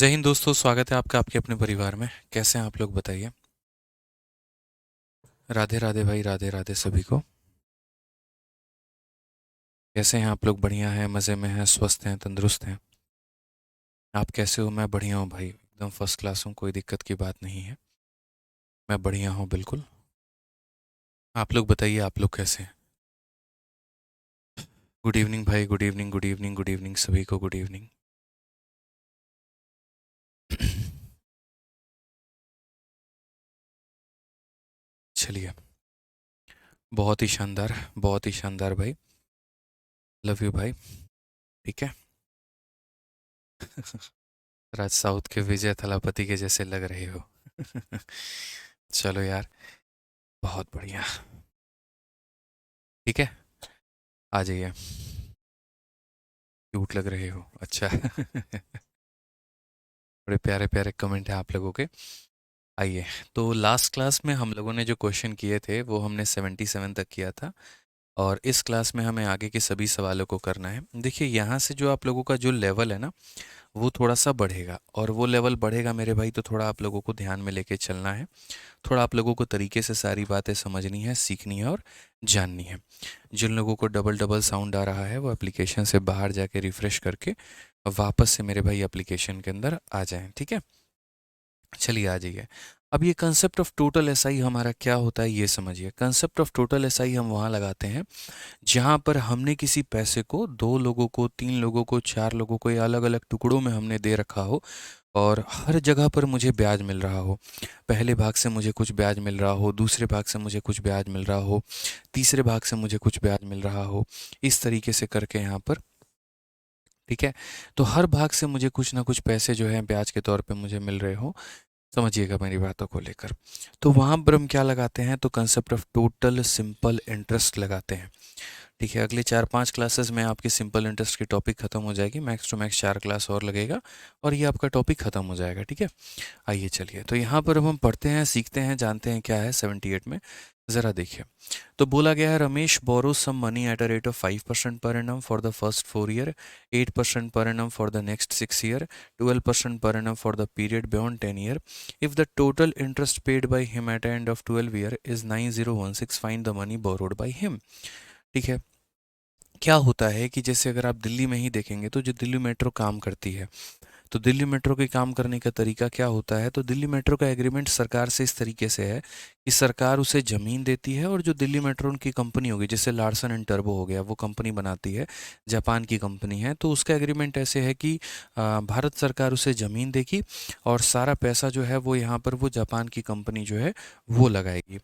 जय हिंद दोस्तों, स्वागत है आपका आपके अपने परिवार में। कैसे हैं आप लोग, बताइए। राधे राधे भाई, राधे राधे सभी को। कैसे हैं आप लोग? बढ़िया हैं, मज़े में हैं, स्वस्थ हैं, तंदुरुस्त हैं? आप कैसे हो? मैं बढ़िया हूँ भाई, एकदम फर्स्ट क्लास हूँ, कोई दिक्कत की बात नहीं है। मैं बढ़िया हूँ बिल्कुल। आप लोग बताइए, आप लोग कैसे हैं? गुड इवनिंग भाई, good evening, good evening, good evening सभी को, गुड इवनिंग। चलिए, बहुत ही शानदार, बहुत ही शानदार भाई। लव यू भाई। ठीक है। राज साउथ के विजय थलापति के जैसे लग रहे हो। चलो यार, बहुत बढ़िया। ठीक है, आ जाइए। क्यूट लग रहे हो, अच्छा। बड़े प्यारे प्यारे कमेंट हैं आप लोगों के। आइए। तो लास्ट क्लास में हम लोगों ने जो क्वेश्चन किए थे वो हमने 77 तक किया था। और इस क्लास में हमें आगे के सभी सवालों को करना है। देखिए, यहाँ से जो आप लोगों का जो लेवल है ना, वो थोड़ा सा बढ़ेगा। और वो लेवल बढ़ेगा मेरे भाई, तो थोड़ा आप लोगों को ध्यान में लेके चलना है। थोड़ा आप लोगों को तरीके से सारी बातें समझनी है, सीखनी है और जाननी है। जिन लोगों को डबल डबल साउंड आ रहा है वो एप्लीकेशन से बाहर जाके रिफ़्रेश करके वापस से मेरे भाई एप्लीकेशन के अंदर आ जाएं। ठीक है, चलिए आ जाइए। अब ये कंसेप्ट ऑफ टोटल एसआई हमारा क्या होता है, ये समझिए। कंसेप्ट ऑफ टोटल एसआई हम वहाँ लगाते हैं जहाँ पर हमने किसी पैसे को दो लोगों को, तीन लोगों को, चार लोगों को, या अलग अलग टुकड़ों में हमने दे रखा हो। और हर जगह पर मुझे ब्याज मिल रहा हो। पहले भाग से मुझे कुछ ब्याज मिल रहा हो, दूसरे भाग से मुझे कुछ ब्याज मिल रहा हो, तीसरे भाग से मुझे कुछ ब्याज मिल रहा हो, इस तरीके से करके यहाँ पर। ठीक है, तो हर भाग से मुझे कुछ ना कुछ पैसे जो है ब्याज के तौर पे मुझे मिल रहे हो। समझिएगा मेरी बातों को लेकर। तो वहाँ पर हम क्या लगाते हैं, तो concept of total simple interest लगाते हैं। ठीक है, अगले 4-5 क्लासेस में आपकी सिंपल इंटरेस्ट की टॉपिक खत्म हो जाएगी। मैक्स टू मैक्स 4 क्लास और लगेगा और ये आपका टॉपिक खत्म हो जाएगा। ठीक है, आइए चलिए। तो यहाँ पर अब हम पढ़ते हैं, सीखते हैं, जानते हैं क्या है 78 में। ज़रा देखिए। तो बोला गया है, Ramesh borrow some money at a rate of 5% per annum for the first 4 year, 8% per annum for the next 6 year, 12% per annum for the period beyond 10 year. If the total interest paid by him at the end of 12 year is 9016, find the money borrowed by him. ठीक है, क्या होता है कि जैसे अगर आप दिल्ली में ही देखेंगे तो जो दिल्ली मेट्रो काम करती है, तो दिल्ली मेट्रो के काम करने का तरीका क्या होता है, तो दिल्ली मेट्रो का एग्रीमेंट सरकार से इस तरीके से है कि सरकार उसे ज़मीन देती है, और जो दिल्ली मेट्रो उनकी कंपनी होगी, जैसे लार्सन एंड टर्बो हो गया, वो कंपनी बनाती है, जापान की कंपनी है, तो उसका एग्रीमेंट ऐसे है कि भारत सरकार उसे ज़मीन देगी और सारा पैसा जो है वो यहाँ पर वो जापान की कंपनी जो है वो लगाएगी।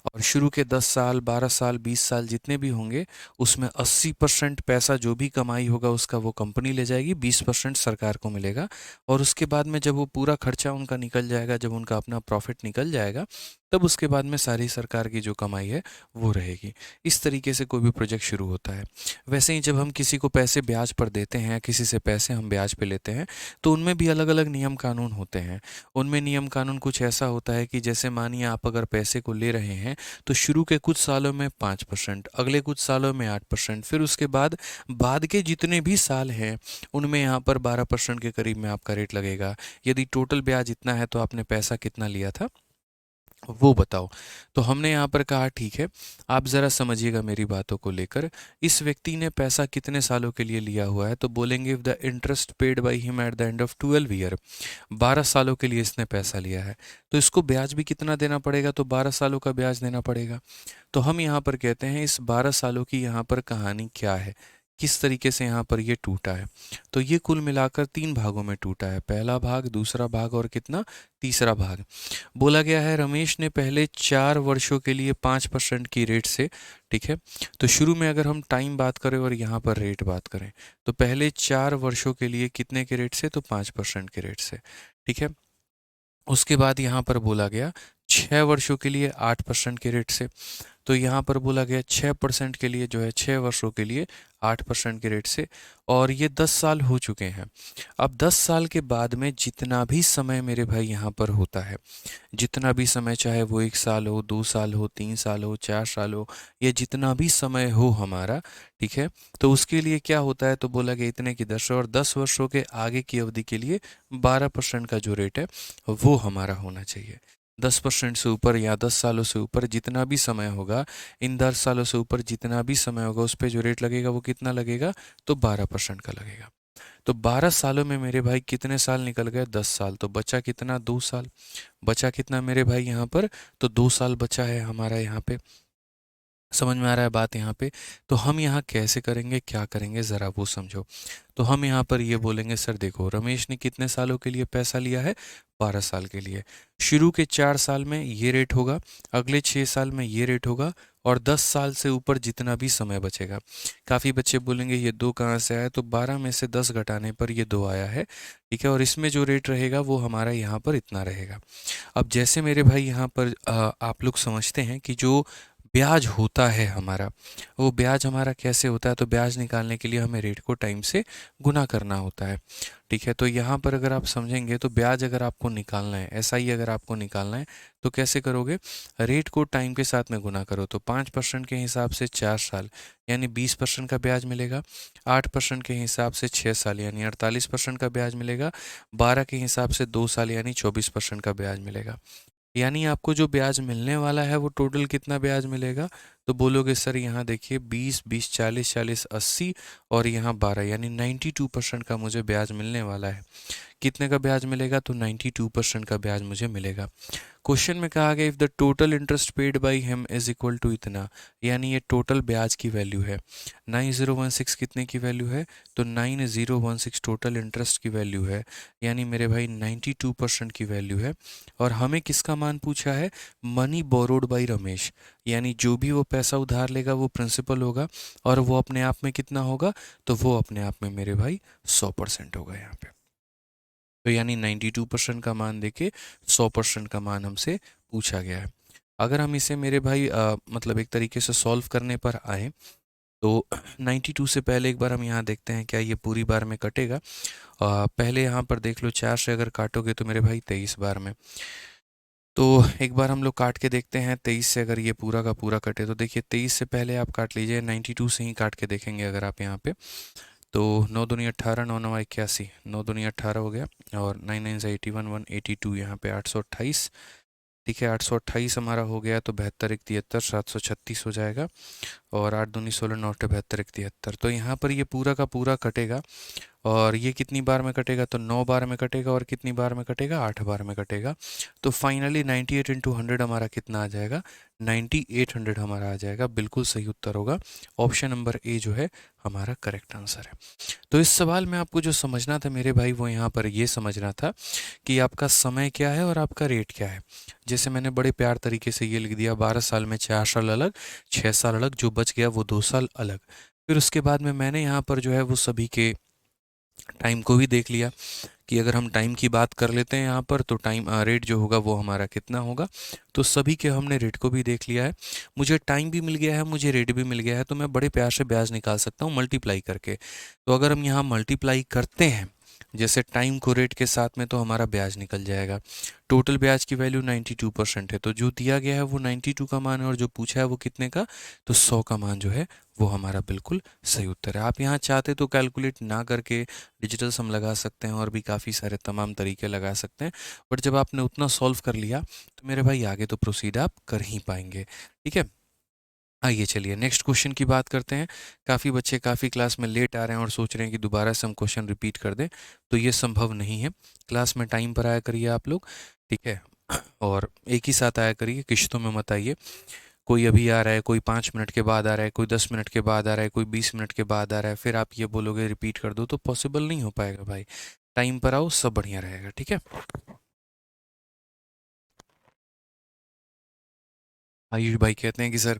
और शुरू के 10 साल, 12 साल, 20 साल जितने भी होंगे, उसमें 80% पैसा जो भी कमाई होगा उसका वो कंपनी ले जाएगी, 20% सरकार को मिलेगा। और उसके बाद में जब वो पूरा खर्चा उनका निकल जाएगा, जब उनका अपना प्रॉफिट निकल जाएगा, तब उसके बाद में सारी सरकार की जो कमाई है वो रहेगी। इस तरीके से कोई भी प्रोजेक्ट शुरू होता है। वैसे ही जब हम किसी को पैसे ब्याज पर देते हैं, किसी से पैसे हम ब्याज पे लेते हैं, तो उनमें भी अलग अलग नियम कानून होते हैं। उनमें नियम कानून कुछ ऐसा होता है कि जैसे मानिए आप अगर पैसे को ले रहे हैं, तो शुरू के कुछ सालों में 5%, अगले कुछ सालों में 8%, फिर उसके बाद के जितने भी साल हैं उनमें यहाँ पर 12% के करीब में आपका रेट लगेगा। यदि टोटल ब्याज इतना है तो आपने पैसा कितना लिया था वो बताओ। तो हमने यहाँ पर कहा ठीक है, आप ज़रा समझिएगा मेरी बातों को लेकर। इस व्यक्ति ने पैसा कितने सालों के लिए लिया हुआ है, तो बोलेंगे if the interest paid by him at the end of 12 year, 12 सालों के लिए इसने पैसा लिया है, तो इसको ब्याज भी कितना देना पड़ेगा, तो 12 सालों का ब्याज देना पड़ेगा। तो हम यहाँ पर कहते हैं इस 12 सालों की यहाँ पर कहानी क्या है, किस तरीके से यहाँ पर ये टूटा है। तो ये कुल मिलाकर 3 भागों में टूटा है, पहला भाग, दूसरा भाग और कितना, तीसरा भाग। बोला गया है रमेश ने पहले 4 वर्षों के लिए 5% की रेट से, ठीक है, तो शुरू में अगर हम टाइम बात करें और यहाँ पर रेट बात करें, तो पहले 4 वर्षों के लिए कितने के रेट से, तो 5% के रेट से। ठीक है, उसके बाद यहाँ पर बोला गया 6 वर्षों के लिए 8% के रेट से। तो यहाँ पर बोला गया 6% के लिए जो है 6 वर्षों के लिए 8% के रेट से, और ये 10 साल हो चुके हैं। अब 10 साल के बाद में जितना भी समय मेरे भाई यहाँ पर होता है, जितना भी समय, चाहे वो 1 साल हो, 2 साल हो, 3 साल हो, 4 साल हो, या जितना भी समय हो हमारा, ठीक है, तो उसके लिए क्या होता है, तो बोला गया इतने की 10, और 10 वर्षों के आगे की अवधि के लिए 12% का जो रेट है वो हमारा होना चाहिए। 10% से ऊपर या 10 सालों से ऊपर जितना भी समय होगा, इन 10 सालों से ऊपर जितना भी समय होगा, उस पर जो रेट लगेगा वो कितना लगेगा, तो 12% का लगेगा। तो 12 सालों में मेरे भाई कितने साल निकल गए, 10 साल, तो बचा कितना, 2 साल। बचा कितना मेरे भाई यहाँ पर, तो 2 साल बचा है हमारा यहाँ पे। समझ में आ रहा है बात यहाँ पे। तो हम यहाँ कैसे करेंगे, क्या करेंगे, ज़रा वो समझो। तो हम यहाँ पर ये बोलेंगे, सर देखो रमेश ने कितने सालों के लिए पैसा लिया है, 12 साल के लिए। शुरू के 4 साल में ये रेट होगा, अगले 6 साल में ये रेट होगा, और 10 साल से ऊपर जितना भी समय बचेगा। काफ़ी बच्चे बोलेंगे ये 2 कहाँ से आया, तो 12 में से 10 घटाने पर ये 2 आया है, ठीक है, और इसमें जो रेट रहेगा वो हमारा यहाँ पर इतना रहेगा। अब जैसे मेरे भाई यहाँ पर आप लोग समझते हैं कि जो ब्याज होता है हमारा, वो ब्याज हमारा कैसे होता है, तो ब्याज निकालने के लिए हमें रेट को टाइम से गुना करना होता है, ठीक है। तो यहाँ पर अगर आप समझेंगे तो ब्याज अगर आपको निकालना है, एसआई अगर आपको निकालना है, तो कैसे करोगे, रेट को टाइम के साथ में गुना करो। तो 5% के हिसाब से 4 साल यानी 20% का ब्याज मिलेगा, 8% के हिसाब से 6 साल यानी 48% का ब्याज मिलेगा, 12 के हिसाब से 2 साल यानी 24% का ब्याज मिलेगा। यानी आपको जो ब्याज मिलने वाला है वो टोटल कितना ब्याज मिलेगा, तो बोलोगे सर यहाँ देखिए 20, 20, 40, 40, 80, और यहाँ 12 यानी 92% का मुझे ब्याज मिलने वाला है। कितने का ब्याज मिलेगा, तो 92% का ब्याज मुझे मिलेगा। क्वेश्चन में कहा गया if the total interest paid by him is equal to इतना, यानी ये टोटल ब्याज की वैल्यू है। 9016 कितने की वैल्यू है, तो 9016 टोटल इंटरेस्ट की वैल्यू है, यानी मेरे भाई 92% की वैल्यू है। और हमें किसका मान पूछा है, मनी बोरोड बाई रमेश, यानी जो भी वो पैसा उधार लेगा वो प्रिंसिपल होगा, और वो अपने आप में कितना होगा, तो वो अपने आप में मेरे भाई 100% होगा यहाँ पे। तो यानी 92% का मान देके 100% का मान हमसे पूछा गया है। अगर हम इसे मेरे भाई मतलब एक तरीके से सॉल्व करने पर आए, तो 92 से पहले एक बार हम यहाँ देखते हैं क्या ये पूरी बार में कटेगा। पहले यहाँ पर देख लो, 4 से अगर काटोगे तो मेरे भाई 23 बार में, तो एक बार हम लोग काट के देखते हैं 23 से अगर ये पूरा का पूरा कटे, तो देखिए 23 से पहले आप काट लीजिए, 92 से ही काट के देखेंगे अगर आप यहाँ पे, तो 9 दूनी 18, 9 9 81, 9 दूनी 18 हो गया, और 9 9 से 81, 182, यहाँ पे 828, ठीक है, 828 हमारा हो गया, तो 72 1 73, 736 हो जाएगा, और 8 दूनी 16, 9 72 1 73। तो यहाँ पर ये पूरा का पूरा कटेगा, और ये कितनी बार में कटेगा, तो 9 बार में कटेगा, और कितनी बार में कटेगा, 8 बार में कटेगा। तो फाइनली 98 इंटू 100 हमारा कितना आ जाएगा, 9800 हमारा आ जाएगा। बिल्कुल सही उत्तर होगा, ऑप्शन नंबर ए जो है हमारा करेक्ट आंसर है। तो इस सवाल में आपको जो समझना था मेरे भाई, वो यहाँ पर ये समझना था कि आपका समय क्या है और आपका रेट क्या है। जैसे मैंने बड़े प्यार तरीके से ये लिख दिया, 12 साल में 4 साल अलग, 6 साल अलग, जो बच गया वो 2 साल अलग। फिर उसके बाद में मैंने यहाँ पर जो है वो सभी के टाइम को भी देख लिया, कि अगर हम टाइम की बात कर लेते हैं यहाँ पर, तो टाइम रेट जो होगा वो हमारा कितना होगा। तो सभी के हमने रेट को भी देख लिया है, मुझे टाइम भी मिल गया है, मुझे रेट भी मिल गया है, तो मैं बड़े प्यार से ब्याज निकाल सकता हूँ मल्टीप्लाई करके। तो अगर हम यहाँ मल्टीप्लाई करते हैं जैसे टाइम को रेट के साथ में, तो हमारा ब्याज निकल जाएगा। टोटल ब्याज की वैल्यू 92% है, तो जो दिया गया है वो 92 का मान है, और जो पूछा है वो कितने का, तो 100 का मान जो है वो हमारा बिल्कुल सही उत्तर है। आप यहाँ चाहते तो कैलकुलेट ना करके डिजिटल सम लगा सकते हैं, और भी काफ़ी सारे तमाम तरीके लगा सकते हैं, बट जब आपने उतना सॉल्व कर लिया तो मेरे भाई आगे तो प्रोसीड आप कर ही पाएंगे, ठीक है। आइए चलिए नेक्स्ट क्वेश्चन की बात करते हैं। काफ़ी बच्चे काफ़ी क्लास में लेट आ रहे हैं और सोच रहे हैं कि दोबारा से हम क्वेश्चन रिपीट कर दें, तो ये संभव नहीं है। क्लास में टाइम पर आया करिए आप लोग, ठीक है, और एक ही साथ आया करिए, किश्तों में मत आइए। कोई अभी आ रहा है, कोई 5 मिनट के बाद आ रहा है, कोई 10 मिनट के बाद आ रहा है, कोई 20 मिनट के बाद आ रहा है, फिर आप ये बोलोगे रिपीट कर दो, तो पॉसिबल नहीं हो पाएगा भाई। टाइम पर आओ, सब बढ़िया रहेगा, ठीक है। आयुष भाई कहते हैं कि सर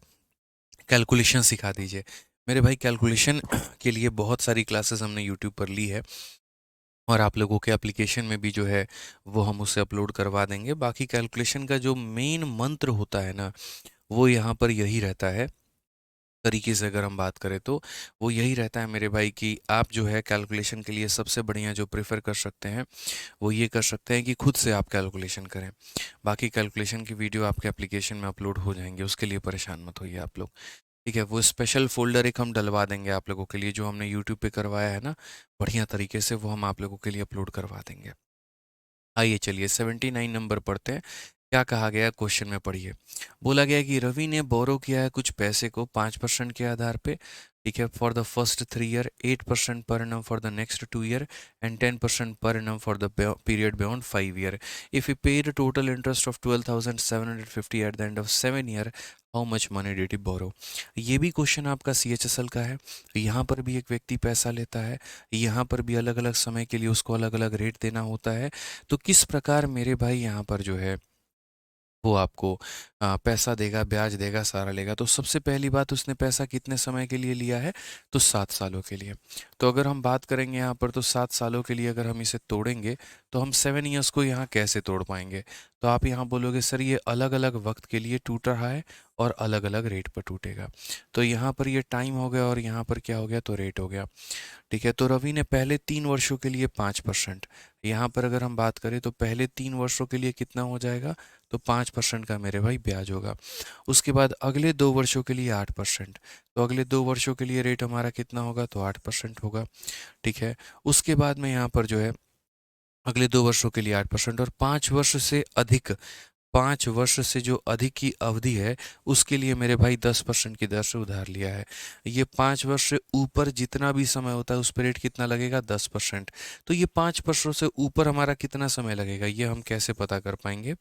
कैलकुलेशन सिखा दीजिए। मेरे भाई कैलकुलेशन के लिए बहुत सारी क्लासेस हमने यूट्यूब पर ली है, और आप लोगों के एप्लीकेशन में भी जो है वो हम उसे अपलोड करवा देंगे। बाकी कैलकुलेशन का जो मेन मंत्र होता है ना, वो यहाँ पर यही रहता है, तरीके से अगर हम बात करें तो वो यही रहता है मेरे भाई कि आप जो है कैलकुलेशन के लिए सबसे बढ़िया जो प्रेफर कर सकते हैं वो ये कर सकते हैं कि खुद से आप कैलकुलेशन करें। बाकी कैलकुलेशन की वीडियो आपके एप्लीकेशन में अपलोड हो जाएंगे, उसके लिए परेशान मत होइए आप लोग। ठीक है, वो स्पेशल फ़ोल्डर एक हम डलवा देंगे आप लोगों के लिए, जो हमने यूट्यूब पे करवाया है ना बढ़िया तरीके से, वो हम आप लोगों के लिए अपलोड करवा देंगे। आइए चलिए 79 नंबर पढ़ते हैं। क्या कहा गया क्वेश्चन में पढ़िए। बोला गया कि रवि ने बोरो किया है कुछ पैसे को 5% के आधार पे। ठीक है, for the first 3 year, 8% per annum for the next 2 year and 10% per annum for the period beyond 5 year. If you paid total interest of 12,750 at the end of 7 year, how much money did you borrow. ये भी question आपका CHSL का है। यहाँ पर भी एक व्यक्ति पैसा लेता है, यहाँ पर भी अलग अलग समय के लिए उसको अलग अलग रेट देना होता है। तो किस प्रकार मेरे भाई यहाँ पर जो है वो आपको पैसा देगा, ब्याज देगा, सारा लेगा। तो सबसे पहली बात, उसने पैसा कितने समय के लिए लिया है, तो 7 सालों के लिए। तो अगर हम बात करेंगे यहाँ पर, तो 7 सालों के लिए अगर हम इसे तोड़ेंगे तो हम 7 ईयर्स को यहाँ कैसे तोड़ पाएंगे। तो आप यहाँ बोलोगे सर ये अलग अलग वक्त के लिए टूट रहा है और अलग अलग रेट पर टूटेगा। तो यहाँ पर ये टाइम हो गया और यहाँ पर क्या हो गया, तो रेट हो गया। ठीक है, तो रवि ने पहले 3 वर्षों के लिए 5%, यहाँ पर अगर हम बात करें तो पहले 3 वर्षों के लिए कितना हो जाएगा, तो 5% का मेरे भाई ब्याज होगा। उसके बाद अगले 2 वर्षों के लिए 8%, तो अगले 2 वर्षों के लिए रेट हमारा कितना होगा, तो 8% होगा। ठीक है, उसके बाद में यहाँ पर जो है अगले 2 वर्षों के लिए 8%, और 5 वर्ष से अधिक, 5 वर्ष से जो अधिक की अवधि है उसके लिए मेरे भाई 10% की दर से उधार लिया है। ये 5 वर्ष से ऊपर जितना भी समय होता है उस पर रेट कितना लगेगा, 10%। तो ये 5 वर्षों से ऊपर हमारा कितना समय लगेगा, ये हम कैसे पता कर पाएंगे।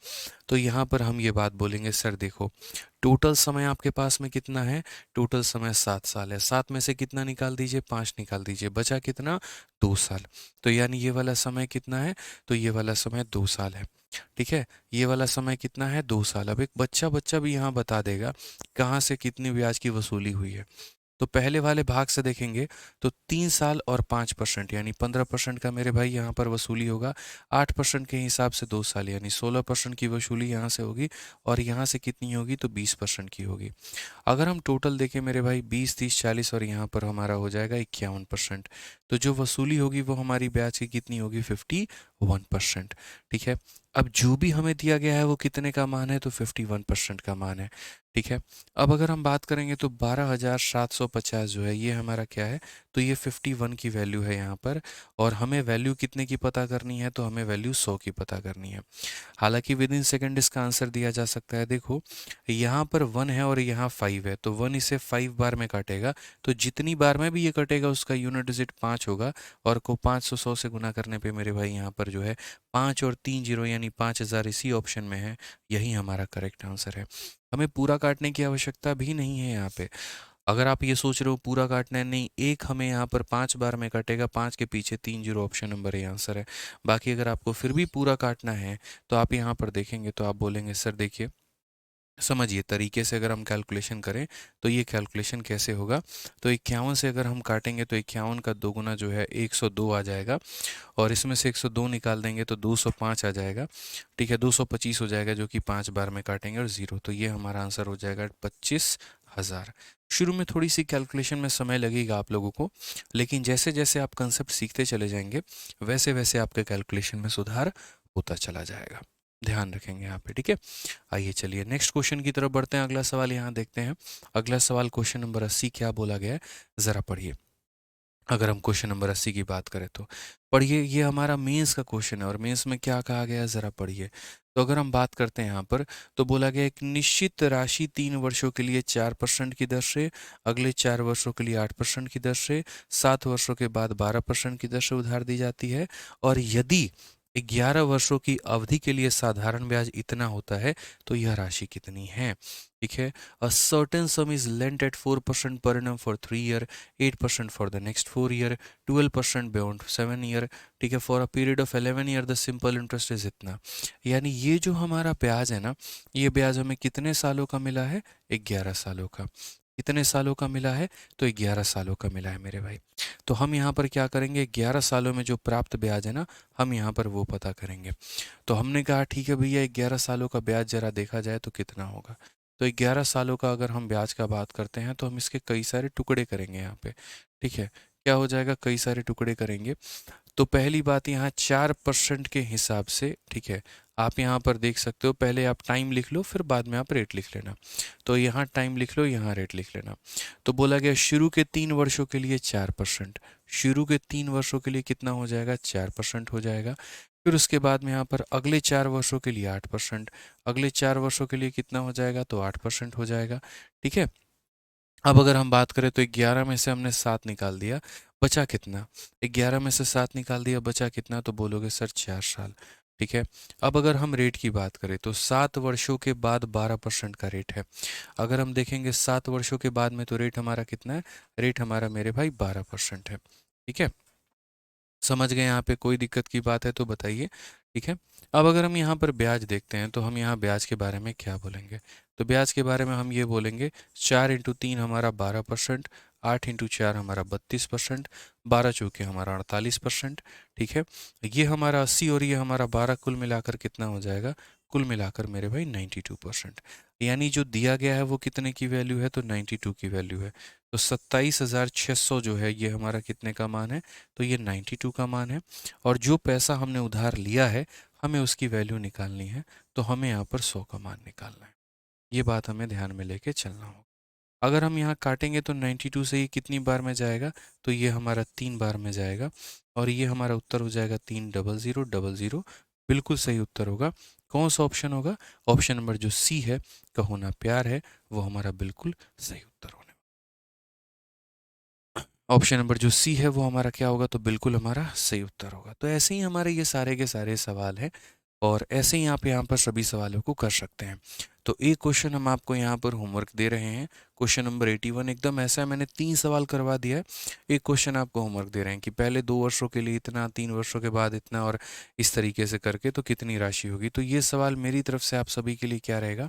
तो यहाँ पर हम ये बात बोलेंगे, सर देखो टोटल समय आपके पास में कितना है, टोटल समय 7 साल है, 7 में से कितना निकाल दीजिए, 5 निकाल दीजिए, बचा कितना, 2 साल। तो यानी ये वाला समय कितना है, तो ये वाला समय 2 साल है। ठीक है, ये वाला समय कितना है, 2 साल। अब एक बच्चा बच्चा भी यहाँ बता देगा कहाँ से कितनी ब्याज की वसूली हुई है। तो पहले वाले भाग से देखेंगे तो 3 साल और 5%, यानी 15% का मेरे भाई यहाँ पर वसूली होगा। 8% के हिसाब से 2 साल, यानी 16% की वसूली यहाँ से होगी, और यहाँ से कितनी होगी, तो 20% की होगी। अगर हम टोटल देखें मेरे भाई 20, 30, 40, और यहाँ पर हमारा हो जाएगा 51%। तो जो वसूली होगी वो हमारी ब्याज की कितनी होगी, 51%। ठीक है, अब जो भी हमें दिया गया है वो कितने का मान है, तो 51% का मान है। ठीक है, अब अगर हम बात करेंगे तो 12,750 जो है ये हमारा क्या है, तो ये 51 की वैल्यू है यहाँ पर। और हमें वैल्यू कितने की पता करनी है, तो हमें वैल्यू 100 की पता करनी है। हालांकि विद इन सेकेंड इसका आंसर दिया जा सकता है। देखो यहाँ पर 1 है और यहाँ 5 है, तो 1 इसे 5 बार में काटेगा, तो जितनी बार में भी ये कटेगा उसका यूनिट डिजिट 5 होगा, और को 500 100 से गुना करने पे मेरे भाई यहाँ पर जो है 5 और 3 जीरो यानी 5,000 इसी ऑप्शन में है। यही हमारा करेक्ट आंसर है। हमें पूरा काटने की आवश्यकता भी नहीं है यहाँ पे। अगर आप ये सोच रहे हो पूरा काटना है, नहीं, एक हमें यहाँ पर 5 बार में कटेगा, 5 के पीछे 3 जीरो ऑप्शन नंबर ये आंसर है। बाकी अगर आपको फिर भी पूरा काटना है तो आप यहाँ पर देखेंगे तो आप बोलेंगे सर देखिए समझिए तरीके से अगर हम कैलकुलेशन करें तो ये कैलकुलेशन कैसे होगा। तो 51 से अगर हम काटेंगे तो 51 का दोगुना जो है 102 आ जाएगा, और इसमें से 102 निकाल देंगे तो 205 आ जाएगा। ठीक है, 225 हो जाएगा जो कि 5 बार में काटेंगे, और ज़ीरो, तो ये हमारा आंसर हो जाएगा 25,000। शुरू में थोड़ी सी कैलकुलेशन में समय लगेगा आप लोगों को, लेकिन जैसे जैसे आप कंसेप्ट सीखते चले जाएंगे वैसे वैसे आपके कैलकुलेशन में सुधार होता चला जाएगा। ध्यान रखेंगे यहाँ पे। ठीक है, आइए चलिए नेक्स्ट क्वेश्चन की तरफ बढ़ते हैं। अगला सवाल यहाँ देखते हैं। अगला सवाल क्वेश्चन नंबर 80 क्या बोला गया है, ज़रा पढ़िए। अगर हम क्वेश्चन नंबर 80 की बात करें तो पढ़िए, ये हमारा मेंस का क्वेश्चन है, और मेंस में क्या कहा गया है ज़रा पढ़िए। तो अगर हम बात करते हैं यहाँ पर, तो बोला गया एक निश्चित राशि 3 वर्षों के लिए 4% की दर से, अगले 4 वर्षों के लिए 8% की दर से, 7 वर्षों के बाद 12% की दर से उधार दी जाती है, और यदि 11 वर्षों की अवधि के लिए साधारण ब्याज इतना होता है तो यह राशि कितनी है। ठीक है, a certain sum is lent at 4% per annum for 3 year, 8% for the next 4 year, 12% beyond 7 year. ठीक है, for a period of 11 year the simple interest is इतना। यानी ये जो हमारा ब्याज है ना, ये ब्याज हमें कितने सालों का मिला है, 11 सालों का। कितने सालों का मिला है, तो 11 सालों का मिला है मेरे भाई। तो हम यहाँ पर क्या करेंगे, 11 सालों में जो प्राप्त ब्याज है ना, हम यहाँ पर वो पता करेंगे। तो हमने कहा ठीक है भैया 11 सालों का ब्याज जरा देखा जाए तो कितना होगा। तो 11 सालों का अगर हम ब्याज का बात करते हैं तो हम इसके कई सारे टुकड़े करेंगे यहाँ पे। ठीक है, क्या हो जाएगा, कई सारे टुकड़े करेंगे। तो पहली बात यहाँ 4% के हिसाब से, ठीक है, आप यहाँ पर देख सकते हो, पहले आप टाइम लिख लो फिर बाद में आप रेट लिख लेना। तो यहाँ टाइम लिख लो, यहाँ रेट लिख लेना। तो बोला गया शुरू के 3 वर्षों के लिए 4%, शुरू के 3 वर्षों के लिए कितना हो जाएगा, 4% हो जाएगा। फिर उसके बाद में यहाँ पर अगले 4 वर्षों के लिए 8%, अगले 4 वर्षों के लिए कितना हो जाएगा, तो 8% हो जाएगा। ठीक है, अब अगर हम बात करें तो 11 में से हमने 7 निकाल दिया, बचा कितना, 11 में से 7 निकाल दिया, बचा कितना, तो बोलोगे सर 4 साल। ठीक है, अब अगर हम रेट की बात करें तो 7 वर्षों के बाद 12% का रेट है। अगर हम देखेंगे 7 वर्षों के बाद में तो रेट हमारा कितना है, रेट हमारा मेरे भाई 12% है। ठीक है, समझ गए यहाँ पे, कोई दिक्कत की बात है तो बताइए। ठीक है, अब अगर हम यहाँ पर ब्याज देखते हैं तो हम यहाँ ब्याज के बारे में क्या बोलेंगे, तो ब्याज के बारे में हम ये बोलेंगे 4 × 3 हमारा 12%, 8 × 4 हमारा 32%, 12 × 4 हमारा 48%। ठीक है, ये हमारा 80 और ये हमारा 12 कुल मिलाकर कितना हो जाएगा, कुल मिलाकर मेरे भाई 92%। यानी जो दिया गया है वो कितने की वैल्यू है, तो 92 की वैल्यू है। तो 27,600 जो है ये हमारा कितने का मान है, तो ये 92 का मान है। और जो पैसा हमने उधार लिया है हमें उसकी वैल्यू निकालनी है, तो हमें यहाँ पर 100 का मान निकालना है। ये बात हमें ध्यान में लेके चलना होगा। अगर हम यहाँ काटेंगे तो 92 से ये कितनी बार में जाएगा, तो ये हमारा 3 बार में जाएगा। और ये हमारा उत्तर हो जाएगा 30000। बिल्कुल सही उत्तर होगा। कौन सा ऑप्शन होगा, ऑप्शन नंबर जो सी है, कहो ना प्यार है, वो हमारा बिल्कुल सही उत्तर होने। ऑप्शन नंबर जो सी है वो हमारा क्या होगा, तो बिल्कुल हमारा सही उत्तर होगा। तो ऐसे ही हमारे ये सारे के सारे सवाल हैं और ऐसे ही आप यहाँ पर सभी सवालों को कर सकते हैं। तो एक क्वेश्चन हम आपको यहाँ पर होमवर्क दे रहे हैं, क्वेश्चन नंबर 81 एकदम ऐसा है, मैंने 3 सवाल करवा दिया है। एक क्वेश्चन आपको होमवर्क दे रहे हैं कि पहले 2 वर्षों के लिए इतना, 3 वर्षों के बाद इतना, और इस तरीके से करके तो कितनी राशि होगी। तो ये सवाल मेरी तरफ से आप सभी के लिए क्या रहेगा,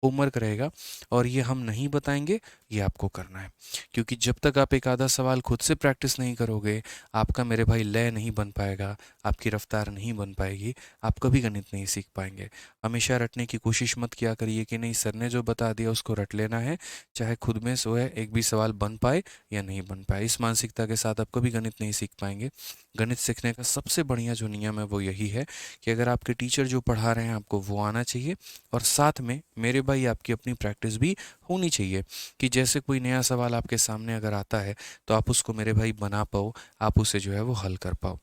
होमवर्क रहेगा। और ये हम नहीं बताएंगे, ये आपको करना है। क्योंकि जब तक आप एक आधा सवाल खुद से प्रैक्टिस नहीं करोगे, आपका मेरे भाई लय नहीं बन पाएगा, आपकी रफ्तार नहीं बन पाएगी, आप कभी गणित नहीं सीख पाएंगे। हमेशा रटने की कोशिश मत किया करिए कि नहीं सर ने जो बता दिया उसको रट लेना है, चाहे खुद में सो है एक भी सवाल बन पाए या नहीं बन पाए। इस मानसिकता के साथ आप कभी गणित नहीं सीख पाएंगे। गणित सीखने का सबसे बढ़िया जो नियम है वो यही है कि अगर आपके टीचर जो पढ़ा रहे हैं आपको वो आना चाहिए, और साथ में मेरे भाई आपकी अपनी प्रैक्टिस भी होनी चाहिए। कि जैसे कोई नया सवाल आपके सामने अगर आता है तो आप उसको मेरे भाई बना पाओ, आप उसे जो है वो हल कर पाओ।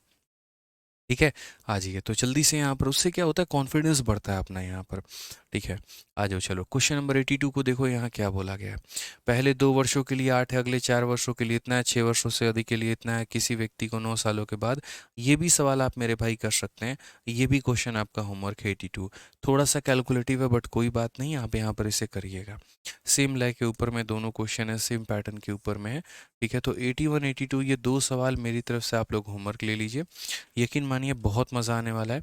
ठीक है, आ जाइए तो जल्दी से यहाँ पर, उससे क्या होता है, कॉन्फिडेंस बढ़ता है अपना यहाँ पर। ठीक है, आ जाओ। चलो क्वेश्चन नंबर 82 को देखो, यहाँ क्या बोला गया है। पहले 2 वर्षों के लिए 8 है, अगले 4 वर्षों के लिए इतना है, 6 वर्षों से अधिक के लिए इतना है, किसी व्यक्ति को 9 सालों के बाद। ये भी सवाल आप मेरे भाई कर सकते हैं, ये भी क्वेश्चन आपका होमवर्क है 82। थोड़ा सा कैलकुलेटिव है बट कोई बात नहीं, आप यहाँ पर इसे करिएगा। सेम लय के ऊपर में दोनों क्वेश्चन है, सेम पैटर्न के ऊपर में है। ठीक है, तो 81 82 ये 2 सवाल मेरी तरफ से आप लोग होमवर्क ले लीजिए। यकीन मानिए बहुत मज़ा आने वाला है।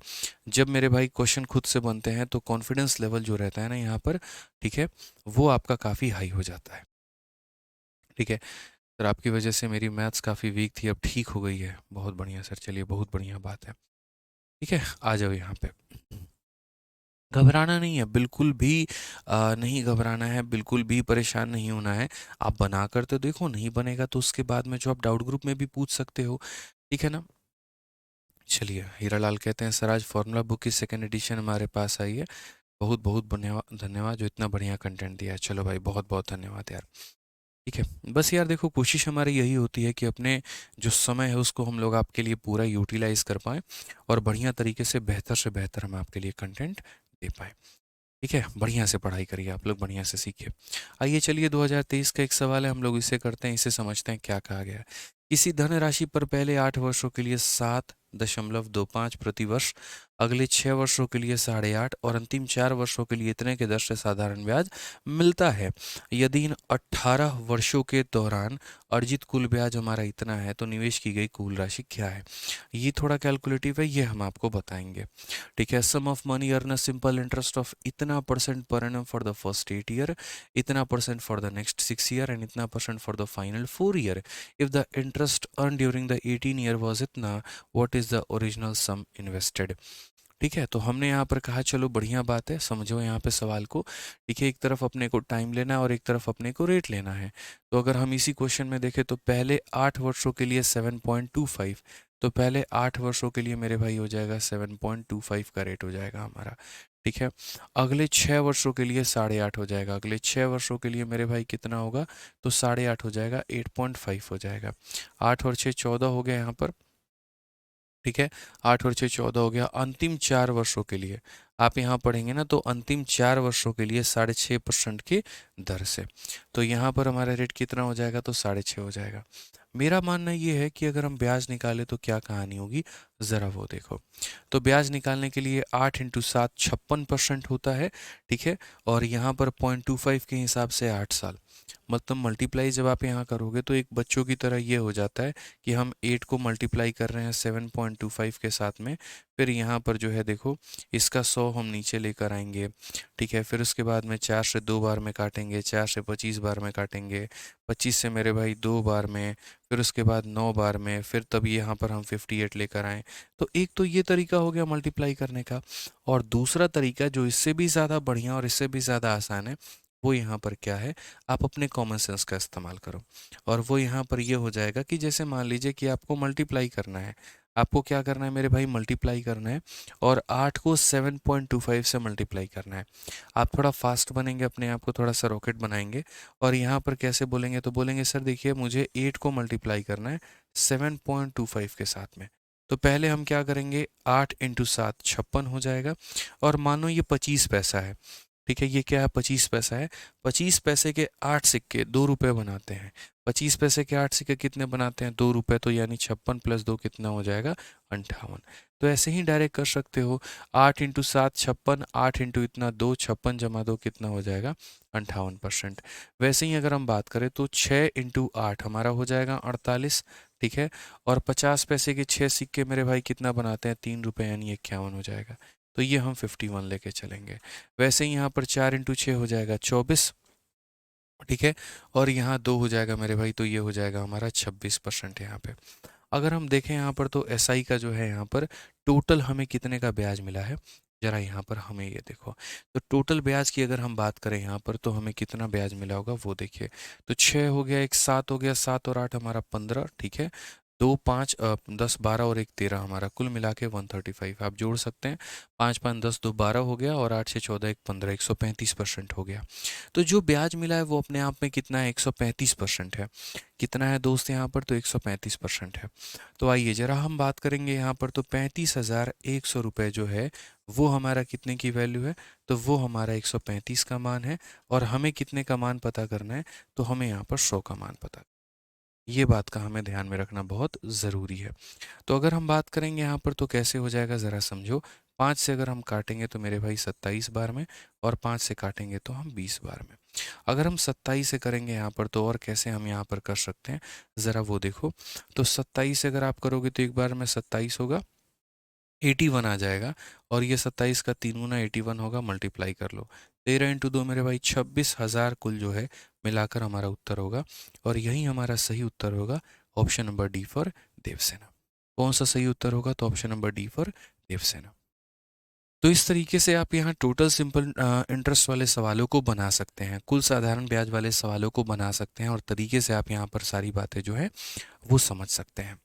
जब मेरे भाई क्वेश्चन खुद से बनते हैं तो कॉन्फिडेंस लेवल जो रहता है ना यहाँ पर, ठीक है, वो आपका काफ़ी हाई हो जाता है। ठीक है सर, आपकी वजह से मेरी मैथ्स काफ़ी वीक थी, अब ठीक हो गई है, बहुत बढ़िया सर, चलिए बहुत बढ़िया बात है। ठीक है, आ जाओ यहाँ पे। घबराना नहीं है, बिल्कुल भी नहीं घबराना है, बिल्कुल भी परेशान नहीं होना है। आप बना कर तो देखो, नहीं बनेगा तो उसके बाद में जो आप डाउट ग्रुप में भी पूछ सकते हो। ठीक है ना। चलिए, हीरालाल कहते हैं सर आज फॉर्मूला बुक की सेकंड एडिशन हमारे पास आई है, बहुत बहुत धन्यवाद, धन्यवाद जो इतना बढ़िया कंटेंट दिया है। चलो भाई, बहुत बहुत धन्यवाद यार। ठीक है, बस यार देखो, कोशिश हमारी यही होती है कि अपने जो समय है उसको हम लोग आपके लिए पूरा यूटिलाइज कर पाएँ और बढ़िया तरीके से बेहतर हम आपके लिए कंटेंट दे पाएँ। ठीक है, बढ़िया से पढ़ाई करिए आप लोग, बढ़िया से सीखिए। आइए चलिए, 2023 का एक सवाल है, हम लोग इसे करते हैं, इसे समझते हैं क्या कहा गया है। किसी धनराशि पर पहले 8 वर्षों के लिए 7.25 प्रति वर्ष, अगले 6 वर्षों के लिए 8.5 और अंतिम 4 वर्षों के लिए इतने के दर से साधारण ब्याज मिलता है। यदि इन 18 वर्षों के दौरान अर्जित कुल ब्याज हमारा इतना है तो निवेश की गई कुल राशि क्या है। ये थोड़ा कैलकुलेटिव है, ये हम आपको बताएंगे। ठीक है, sum of money earn a simple interest of इतना % per annum for the first 8 year, इतना % for the next 6 year and इतना % for the final 4 year. If the interest earn during the 18 year was इतना, what is the original sum invested। ठीक है, तो हमने यहाँ पर कहा चलो बढ़िया बात है, समझो यहाँ पे सवाल को। ठीक है, एक तरफ अपने को टाइम लेना है और एक तरफ अपने को रेट लेना है। तो अगर हम इसी क्वेश्चन में देखें तो पहले 8 वर्षों के लिए 7.25, तो पहले 8 वर्षों के लिए मेरे भाई हो जाएगा 7.25 का रेट हो जाएगा हमारा। ठीक है, अगले 6 वर्षों के लिए 8.5 हो जाएगा, अगले 6 वर्षों के लिए मेरे भाई कितना होगा, तो 8.5 हो जाएगा, 8.5 हो जाएगा। 8 और 6 14 हो गया यहाँ पर। ठीक है, 8 और 6 14 हो गया। अंतिम 4 वर्षों के लिए आप यहाँ पढ़ेंगे ना, तो अंतिम 4 वर्षों के लिए 6.5% की दर से, तो यहाँ पर हमारा रेट कितना हो जाएगा, तो 6.5 हो जाएगा। मेरा मानना ये है कि अगर हम ब्याज निकालें तो क्या कहानी होगी, ज़रा वो देखो। तो ब्याज निकालने के लिए 8 इंटू 7 56% होता है। ठीक है, और यहाँ पर 0.25 के हिसाब से 8 साल, मतलब मल्टीप्लाई जब आप यहाँ करोगे तो एक बच्चों की तरह ये हो जाता है कि हम 8 को मल्टीप्लाई कर रहे हैं 7.25 के साथ में। फिर यहाँ पर जो है देखो, इसका 100 हम नीचे लेकर आएंगे। ठीक है, फिर उसके बाद में 4 से 2 बार में काटेंगे, 4 से 25 बार में काटेंगे, 25 से मेरे भाई 2 बार में, फिर उसके बाद 9 बार में, फिर तब यहाँ पर हम 58 लेकर आएँ। तो एक तो ये तरीका हो गया मल्टीप्लाई करने का, और दूसरा तरीका जो इससे भी ज़्यादा बढ़िया और इससे भी ज़्यादा आसान है, वो यहाँ पर क्या है, आप अपने कॉमन सेंस का इस्तेमाल करो। और वो यहाँ पर ये हो जाएगा कि जैसे मान लीजिए कि आपको मल्टीप्लाई करना है, आपको क्या करना है मेरे भाई, मल्टीप्लाई करना है, और 8 को 7.25 से मल्टीप्लाई करना है। आप थोड़ा फास्ट बनेंगे, अपने आप को थोड़ा सा रॉकेट बनाएंगे, और यहाँ पर कैसे बोलेंगे, तो बोलेंगे सर देखिए मुझे 8 को मल्टीप्लाई करना है 7.25 के साथ में। तो पहले हम क्या करेंगे, 8 इंटू 7 56 हो जाएगा, और मानो ये 25 पैसा है। ठीक है, ये क्या है, 25 पैसा है। 25 पैसे के 8 सिक्के 2 रुपये बनाते हैं। 25 पैसे के 8 सिक्के कितने बनाते हैं, 2 रुपये, तो यानी 56 प्लस 2 कितना हो जाएगा, 58। तो ऐसे ही डायरेक्ट कर सकते हो, 8 इंटू 7 56, 8 इंटू इतना 2, 56 जमा 2 कितना हो जाएगा, 58%। वैसे ही अगर हम बात करें तो 6 इंटू 8 हमारा हो जाएगा 48। ठीक है, और 50 पैसे के 6 सिक्के मेरे भाई कितना बनाते हैं, 3 रुपये, यानी 51 हो जाएगा। तो ये हम 51 लेके चलेंगे। वैसे ही यहाँ पर 4 इंटू 6 हो जाएगा 24। ठीक है, और यहाँ 2 हो जाएगा मेरे भाई, तो ये हो जाएगा हमारा 26% यहाँ पे। अगर हम देखें यहाँ पर तो एसआई का जो है यहाँ पर टोटल हमें कितने का ब्याज मिला है, जरा यहाँ पर हमें ये देखो। तो टोटल ब्याज की अगर हम बात करें यहाँ पर, तो हमें कितना ब्याज मिला होगा वो देखिए। तो 6 हो गया, एक 7 हो गया, 7 और 8 हमारा 15। ठीक है, 2 5 10 12 और एक 13, हमारा कुल मिला के 135 आप जोड़ सकते हैं। 5 5 10 2 12 हो गया, और 8 से 14 एक 15, 135% हो गया। तो जो ब्याज मिला है वो अपने आप में कितना है, 135% है। कितना है दोस्त यहाँ पर, तो 135% है। तो आइए जरा हम बात करेंगे यहाँ पर, तो 35,100 रुपये जो है वो हमारा कितने की वैल्यू है, तो वो हमारा 135 का मान है। और हमें कितने का मान पता करना है, तो हमें यहाँ पर 100 का मान पता, ये बात का हमें ध्यान में रखना बहुत ज़रूरी है। तो अगर हम बात करेंगे यहाँ पर तो कैसे हो जाएगा, ज़रा समझो। 5 से अगर हम काटेंगे तो मेरे भाई 27 बार में, और 5 से काटेंगे तो हम 20 बार में। अगर हम 27 से करेंगे यहाँ पर तो और कैसे हम यहाँ पर कर सकते हैं, ज़रा वो देखो। तो 27 से अगर आप करोगे तो एक बार में 27 होगा, 81 आ जाएगा, और ये 27 का 3 गुना 81 होगा, मल्टीप्लाई कर लो। 13 इंटू 2 मेरे भाई 26,000 कुल जो है मिलाकर हमारा उत्तर होगा। और यही हमारा सही उत्तर होगा, option number D for Devsena. कौन सा सही उत्तर होगा, तो option number D for Devsena. तो इस तरीके से आप यहाँ टोटल सिंपल इंटरेस्ट वाले सवालों को बना सकते हैं, कुल साधारण ब्याज वाले सवालों को बना सकते हैं, और तरीके से आप यहाँ पर सारी बातें जो है वो समझ सकते हैं।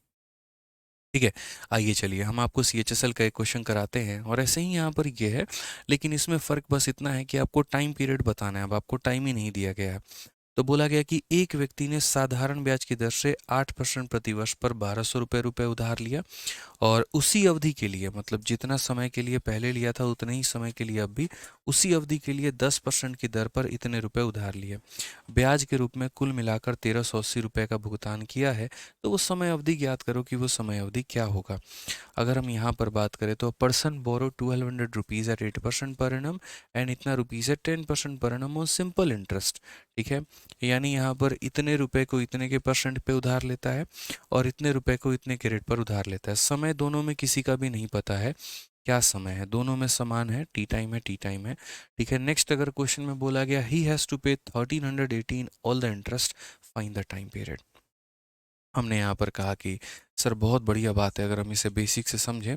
ठीक है, आइए चलिए हम आपको CHSL का एक क्वेश्चन कराते हैं, और ऐसे ही यहाँ पर ये है, लेकिन इसमें फ़र्क बस इतना है कि आपको टाइम पीरियड बताना है, अब आपको टाइम ही नहीं दिया गया है। तो बोला गया कि एक व्यक्ति ने साधारण ब्याज की दर से 8% प्रतिवर्ष पर 1200 रुपये उधार लिया, और उसी अवधि के लिए, मतलब जितना समय के लिए पहले लिया था उतने ही समय के लिए अब भी उसी अवधि के लिए 10% की दर पर इतने रुपए उधार लिए, ब्याज के रूप में कुल मिलाकर 1380 रुपये का भुगतान किया है। तो वो समय अवधि ज्ञात करो कि वो समय अवधि क्या होगा। अगर हम यहाँ पर बात करें तो person borrow 1200 rupees at 8% per annum, and इतना rupees at 10% per annum on simple interest. ठीक है, यानी यहाँ पर इतने रुपए को इतने के परसेंट पे उधार लेता है, और इतने रुपए को इतने के रेट पर उधार लेता है। समय दोनों में किसी का भी नहीं पता है क्या समय है, दोनों में समान है, टी टाइम है, टी टाइम है। ठीक है, नेक्स्ट अगर क्वेश्चन में बोला गया ही हैज़ टू पे 1318 all the interest, find the time period. हमने यहाँ पर कहा कि सर बहुत बढ़िया बात है, अगर हम इसे बेसिक से समझें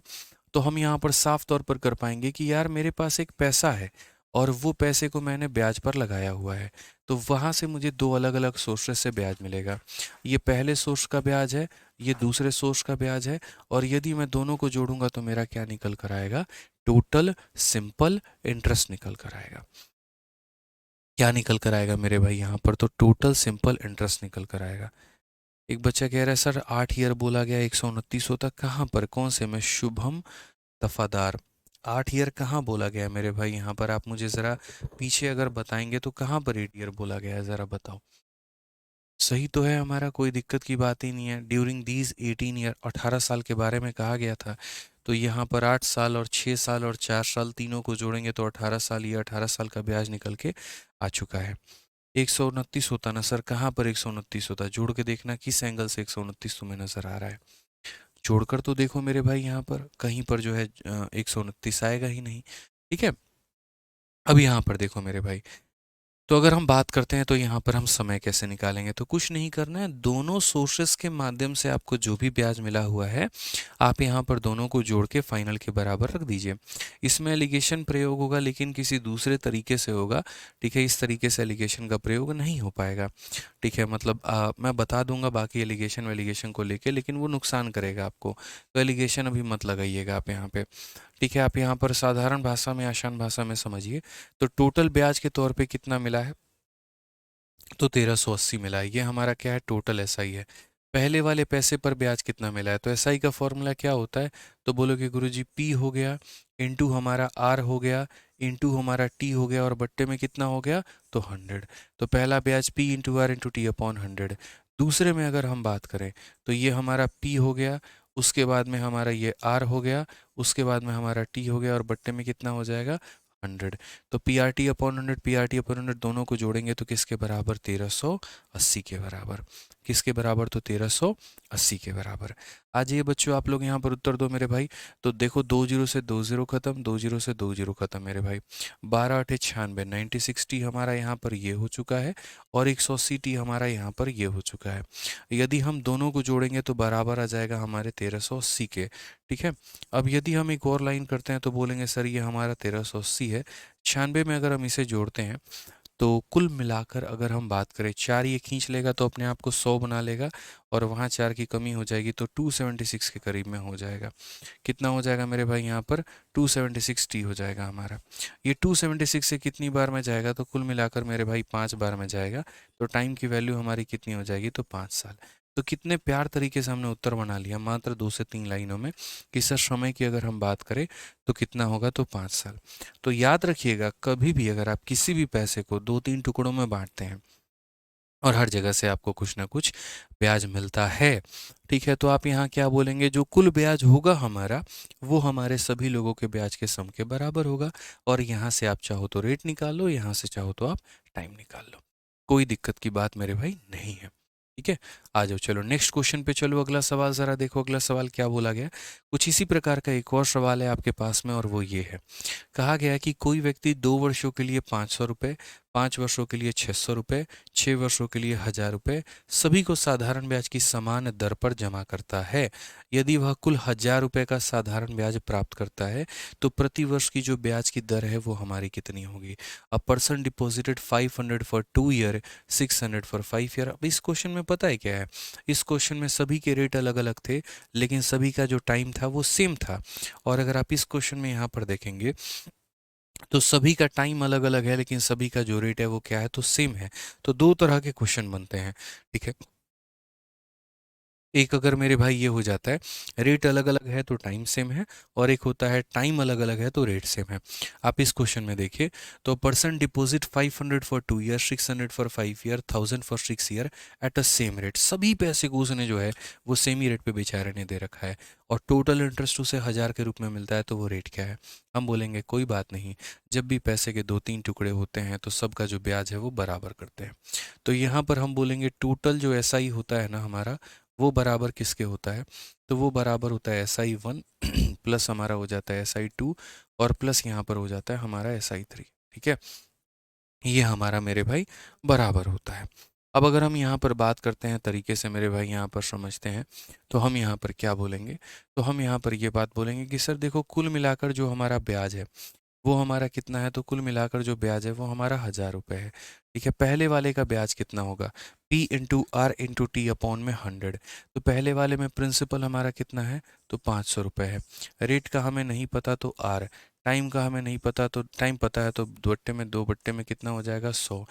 तो हम यहाँ पर साफ तौर पर कर पाएंगे कि यार मेरे पास एक पैसा है और वो पैसे को मैंने ब्याज पर लगाया हुआ है, तो वहाँ से मुझे दो अलग अलग सोर्सेस से ब्याज मिलेगा। ये पहले सोर्स का ब्याज है, ये दूसरे सोर्स का ब्याज है, और यदि मैं दोनों को जोड़ूंगा तो मेरा क्या निकल कर आएगा? टोटल सिंपल इंटरेस्ट निकल कर आएगा। क्या निकल कर आएगा मेरे भाई यहाँ पर? तो टोटल सिंपल इंटरेस्ट निकल कर आएगा। एक बच्चा कह रहा है सर 8 ईयर बोला गया 129 होता, कहाँ पर, कौन से में? शुभम दफादार, 8 ईयर कहाँ बोला गया है मेरे भाई? यहाँ पर आप मुझे ज़रा पीछे अगर बताएंगे तो कहाँ पर 8 ईयर बोला गया है, ज़रा बताओ। सही तो है हमारा, कोई दिक्कत की बात ही नहीं है। ड्यूरिंग दीज 18 ईयर, 18 साल के बारे में कहा गया था, तो यहाँ पर 8 साल और 6 साल और 4 साल तीनों को जोड़ेंगे तो 18 साल, ये 18 साल का ब्याज निकल के आ चुका है। 129 होता ना सर, कहाँ पर 129 होता? जोड़ के देखना किस एंगल से 129 तुम्हें नज़र आ रहा है। जोड़कर तो देखो मेरे भाई, यहाँ पर कहीं पर जो है 129 आएगा ही नहीं। ठीक है, अब यहाँ पर देखो मेरे भाई, तो अगर हम बात करते हैं तो यहाँ पर हम समय कैसे निकालेंगे? तो कुछ नहीं करना है, दोनों सोर्सेस के माध्यम से आपको जो भी ब्याज मिला हुआ है आप यहाँ पर दोनों को जोड़ के फाइनल के बराबर रख दीजिए। इसमें एलिगेशन प्रयोग होगा लेकिन किसी दूसरे तरीके से होगा। ठीक है, इस तरीके से एलिगेशन का प्रयोग नहीं हो पाएगा। ठीक है, मतलब मैं बता दूंगा बाकी एलिगेशन वेलिगेशन को लेके, लेकिन वो नुकसान करेगा आपको, तो एलिगेशन अभी मत लगाइएगा आप यहाँ पे। ठीक है, आप यहाँ पर साधारण भाषा में, आसान भाषा में समझिए। तो टोटल ब्याज के तौर पे कितना मिला है? तो 1380 मिला है। ये हमारा क्या है? टोटल एसआई है। पहले वाले पैसे पर ब्याज कितना मिला है? तो एसआई का फॉर्मूला क्या होता है? तो बोलोगे गुरुजी पी हो गया इंटू हमारा आर हो गया इंटू हमारा टी हो गया और बट्टे में कितना हो गया? तो 100। तो पहला ब्याज P into R into T upon 100। दूसरे में अगर हम बात करें तो ये हमारा पी हो गया, उसके बाद में हमारा ये आर हो गया, उसके बाद में हमारा टी हो गया और बट्टे में कितना हो जाएगा? 100। तो P R T upon 100, P R T upon 100 दोनों को जोड़ेंगे तो किसके बराबर? 1380 के बराबर। किसके बराबर? तो 1380 के बराबर। आज ये बच्चों आप लोग यहाँ पर उत्तर दो मेरे भाई। तो देखो 2 जीरो से 2 जीरो खत्म, 2 जीरो से 2 जीरो खत्म मेरे भाई। 12 8 96, 96 टी हमारा यहाँ पर ये हो चुका है और 180 टी हमारा यहाँ पर ये हो चुका है। यदि हम दोनों को जोड़ेंगे तो बराबर आ जाएगा हमारे 1380 के। ठीक है, अब यदि हम एक और लाइन करते हैं तो बोलेंगे सर ये हमारा 1380 है, 96 में अगर हम इसे जोड़ते हैं तो कुल मिलाकर अगर हम बात करें, 4 ये खींच लेगा तो अपने आप को 100 बना लेगा और वहाँ 4 की कमी हो जाएगी तो 276 के करीब में हो जाएगा। कितना हो जाएगा मेरे भाई यहाँ पर? 276 टी हो जाएगा हमारा। ये 276 से कितनी बार में जाएगा? तो कुल मिलाकर मेरे भाई 5 बार में जाएगा। तो टाइम की वैल्यू हमारी कितनी हो जाएगी? तो 5 साल। तो कितने प्यार तरीके से हमने उत्तर बना लिया मात्र 2 से 3 लाइनों में कि सर समय की अगर हम बात करें तो कितना होगा? तो 5 साल। तो याद रखिएगा, कभी भी अगर आप किसी भी पैसे को 2-3 टुकड़ों में बांटते हैं और हर जगह से आपको कुछ ना कुछ ब्याज मिलता है, ठीक है, तो आप यहाँ क्या बोलेंगे? जो कुल ब्याज होगा हमारा वो हमारे सभी लोगों के ब्याज के सम के बराबर होगा। और यहाँ से आप चाहो तो रेट निकाल लो, यहाँ से चाहो तो आप टाइम निकाल लो, कोई दिक्कत की बात मेरे भाई नहीं है। ठीक है, आ जाओ, चलो नेक्स्ट क्वेश्चन पे चलो। अगला सवाल ज़रा देखो, अगला सवाल क्या बोला गया। कुछ इसी प्रकार का एक और सवाल है आपके पास में और वो ये है। कहा गया कि कोई व्यक्ति 2 वर्षों के लिए 500 रुपये, 5 वर्षों के लिए 600 रुपये, 6 वर्षों के लिए 1000 रुपये सभी को साधारण ब्याज की समान दर पर जमा करता है। यदि वह कुल 1000 रुपये का साधारण ब्याज प्राप्त करता है तो प्रति वर्ष की जो ब्याज की दर है वो हमारी कितनी होगी? A person deposited 500 for 2 year, 600 for 5 year. अब इस क्वेश्चन में पता है क्या है? इस क्वेश्चन में सभी के रेट अलग अलग थे लेकिन सभी का जो टाइम था वो सेम था। और अगर आप इस क्वेश्चन में यहाँ पर देखेंगे तो सभी का टाइम अलग अलग है लेकिन सभी का जो रेट है वो क्या है? तो सेम है। तो दो तरह के क्वेश्चन बनते हैं। ठीक है, एक अगर मेरे भाई ये हो जाता है रेट अलग अलग है तो टाइम सेम है, और एक होता है टाइम अलग अलग है तो रेट सेम है। आप इस क्वेश्चन में देखिए, तो person deposit 500 for 2 year, 600 for 5 year, 1000 for 6 year at a same rate. सभी पैसे को उसने जो है वो सेम ही रेट पे बेचारे ने दे रखा है और टोटल इंटरेस्ट उसे 1000 के रूप में मिलता है। तो वो रेट क्या है? हम बोलेंगे कोई बात नहीं, जब भी पैसे के 2-3 टुकड़े होते हैं तो सबका जो ब्याज है वो बराबर करते हैं। तो यहाँ पर हम बोलेंगे टोटल जो ऐसा ही होता है ना हमारा, वो बराबर किसके होता है? तो वो बराबर होता है SI1 प्लस हमारा हो जाता है SI2 और प्लस यहाँ पर हो जाता है हमारा SI3। ठीक है, ये हमारा मेरे भाई बराबर होता है। अब अगर हम यहाँ पर बात करते हैं तरीके से मेरे भाई, यहाँ पर समझते हैं, तो हम यहाँ पर क्या बोलेंगे? तो हम यहाँ पर ये बात बोलेंगे कि सर देखो, कुल मिलाकर जो हमारा ब्याज है वो हमारा कितना है? तो कुल मिलाकर जो ब्याज है वो हमारा 1000 रुपये है। ठीक है, पहले वाले का ब्याज कितना होगा? P into R into T upon में 100। तो पहले वाले में प्रिंसिपल हमारा कितना है? तो 500 रुपये है। रेट का हमें नहीं पता तो आर, टाइम का हमें नहीं पता तो टाइम पता है, तो दो बट्टे में कितना हो जाएगा? 100।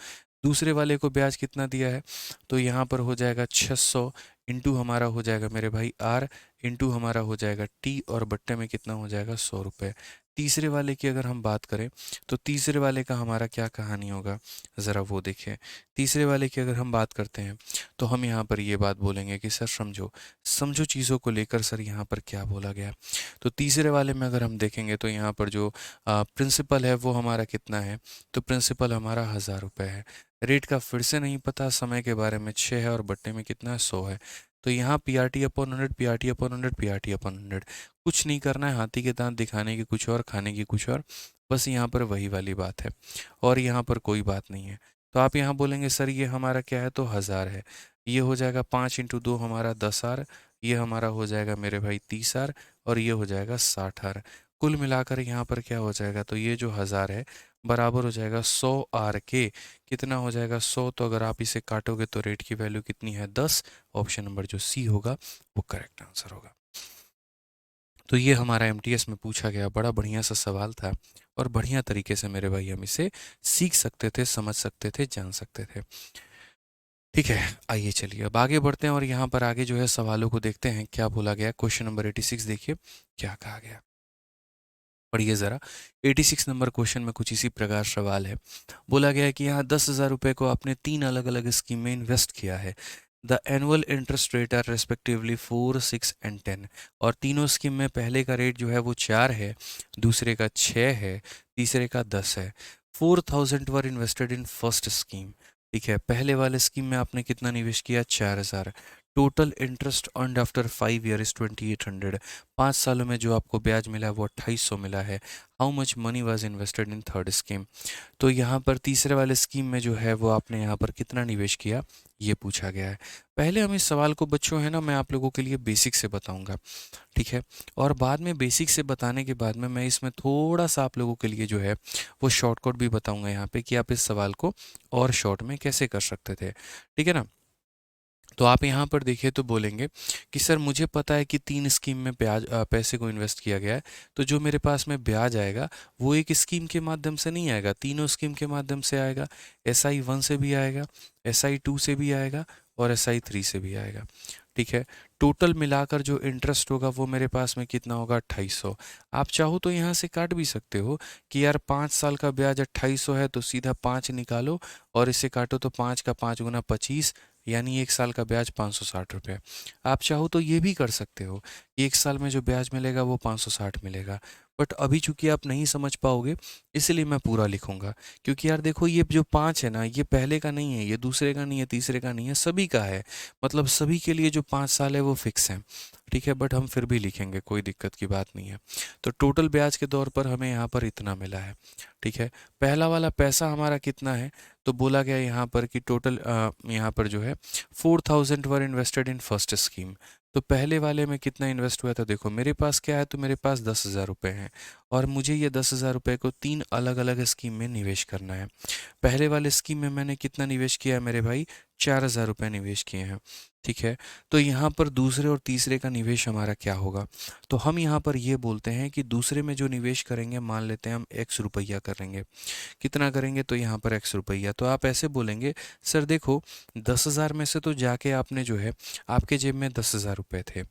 दूसरे वाले को ब्याज कितना दिया है? तो यहाँ पर हो जाएगा 600, इंटू हमारा हो जाएगा मेरे भाई आर, इंटू हमारा हो जाएगा टी, और बट्टे में कितना हो जाएगा? 100 रुपये। तीसरे वाले की अगर हम बात करें तो तीसरे वाले का हमारा क्या कहानी होगा, ज़रा वो देखिए। तीसरे वाले की अगर हम बात करते हैं तो हम यहाँ पर ये बात बोलेंगे कि सर समझो, समझो चीज़ों को लेकर सर यहाँ पर क्या बोला गया। तो तीसरे वाले में अगर हम देखेंगे तो यहाँ पर जो प्रिंसिपल है वो हमारा कितना है? तो प्रिंसिपल हमारा 1000 रुपये है। रेट का फिर से नहीं पता, समय के बारे में 6 है, और बट्टे में कितना है? 100 है। तो यहाँ P R T upon 100, P R T upon 100, P R T upon 100। कुछ नहीं करना है, हाथी के दांत दिखाने की कुछ और, खाने की कुछ और, बस यहाँ पर वही वाली बात है, और यहाँ पर कोई बात नहीं है। तो आप यहाँ बोलेंगे सर ये हमारा क्या है? तो 1000 है। ये हो जाएगा 5 इंटू 2 हमारा 10 आर, ये हमारा हो जाएगा मेरे भाई 30 आर, और ये हो जाएगा 60 आर। कुल मिलाकर यहाँ पर क्या हो जाएगा? तो ये जो 1000 है बराबर हो जाएगा 100 आर के। कितना हो जाएगा? 100। तो अगर आप इसे काटोगे तो रेट की वैल्यू कितनी है? 10। ऑप्शन नंबर जो सी होगा वो करेक्ट आंसर होगा। तो ये हमारा एमटीएस में पूछा गया बड़ा बढ़िया सा सवाल था, और बढ़िया तरीके से मेरे भाई हम इसे सीख सकते थे, समझ सकते थे, जान सकते थे। ठीक है, आइए चलिए अब आगे बढ़ते हैं, और यहाँ पर आगे जो है सवालों को देखते हैं क्या बोला गया। क्वेश्चन नंबर 86 देखिए क्या कहा गया, पढ़िए ज़रा। 86 नंबर क्वेश्चन में कुछ इसी प्रकार सवाल है। बोला गया है कि यहाँ 10,000 रुपये को आपने 3 अलग अलग स्कीम में इन्वेस्ट किया है। The annual interest rate are respectively 4, 6 and 10। और तीनों स्कीम में पहले का रेट जो है वो 4 है, दूसरे का 6 है, तीसरे का 10 है। 4000 वर इन्वेस्टेड इन फर्स्ट स्कीम। ठीक है, पहले वाले स्कीम में आपने कितना निवेश किया? 4000। Total interest earned after 5 year is 2800। 5 सालों में जो आपको ब्याज मिला है वो 2800 मिला है। How much money was invested in third scheme. तो यहाँ पर तीसरे वाले स्कीम में जो है वो आपने यहाँ पर कितना निवेश किया, ये पूछा गया है। पहले हम इस सवाल को बच्चों है ना, मैं आप लोगों के लिए बेसिक से बताऊंगा, ठीक है, और बाद में बेसिक से बताने के बाद में मैं इसमें थोड़ा सा आप लोगों के लिए जो है वो शॉर्टकट भी बताऊंगा यहाँ पे कि आप इस सवाल को और शॉर्ट में कैसे कर सकते थे। ठीक है ना। तो आप यहाँ पर देखिए तो बोलेंगे कि सर मुझे पता है कि 3 स्कीम में ब्याज पैसे को इन्वेस्ट किया गया है, तो जो मेरे पास में ब्याज आएगा वो एक स्कीम के माध्यम से नहीं आएगा, तीनों स्कीम के माध्यम से आएगा। SI 1 से भी आएगा, SI 2 से भी आएगा, और SI 3 से भी आएगा। ठीक है, टोटल मिलाकर जो इंटरेस्ट होगा वो मेरे पास में कितना होगा? 2800। आप चाहो तो यहाँ से काट भी सकते हो कि यार 5 साल का ब्याज 2800 है, तो सीधा 5 निकालो और इसे काटो, तो 5 का 5 गुना 25, यानी 1 साल का ब्याज 560 रुपये। आप चाहो तो ये भी कर सकते हो कि 1 साल में जो ब्याज मिलेगा वो 560 मिलेगा, बट अभी चूंकि आप नहीं समझ पाओगे इसलिए मैं पूरा लिखूंगा। क्योंकि यार देखो, ये जो 5 है ना, ये पहले का नहीं है, ये दूसरे का नहीं है, तीसरे का नहीं है, सभी का है। मतलब सभी के लिए जो 5 साल है वो फिक्स है। ठीक है, बट हम फिर भी लिखेंगे, कोई दिक्कत की बात नहीं है। तो टोटल ब्याज के तौर पर हमें यहाँ पर इतना मिला है। ठीक है, पहला वाला पैसा हमारा कितना है? तो बोला गया यहाँ पर कि टोटल यहाँ पर जो है 4000 वर इन्वेस्टेड इन फर्स्ट स्कीम। तो पहले वाले में कितना इन्वेस्ट हुआ था? देखो मेरे पास क्या है, तो मेरे पास 10,000 रुपये हैं, और मुझे ये 10,000 रुपये को 3 अलग अलग स्कीम में निवेश करना है। पहले वाले स्कीम में मैंने कितना निवेश किया है मेरे भाई? 4,000 रुपये निवेश किए हैं। ठीक है, तो यहाँ पर दूसरे और तीसरे का निवेश हमारा क्या होगा? तो हम यहाँ पर ये बोलते हैं कि दूसरे में जो निवेश करेंगे, मान लेते हैं हम X रुपया करेंगे। कितना करेंगे? तो यहाँ पर X रुपया। तो आप ऐसे बोलेंगे, सर देखो 10,000 में से तो जाके आपने जो है, आपके जेब में 10,000 रुपये थे,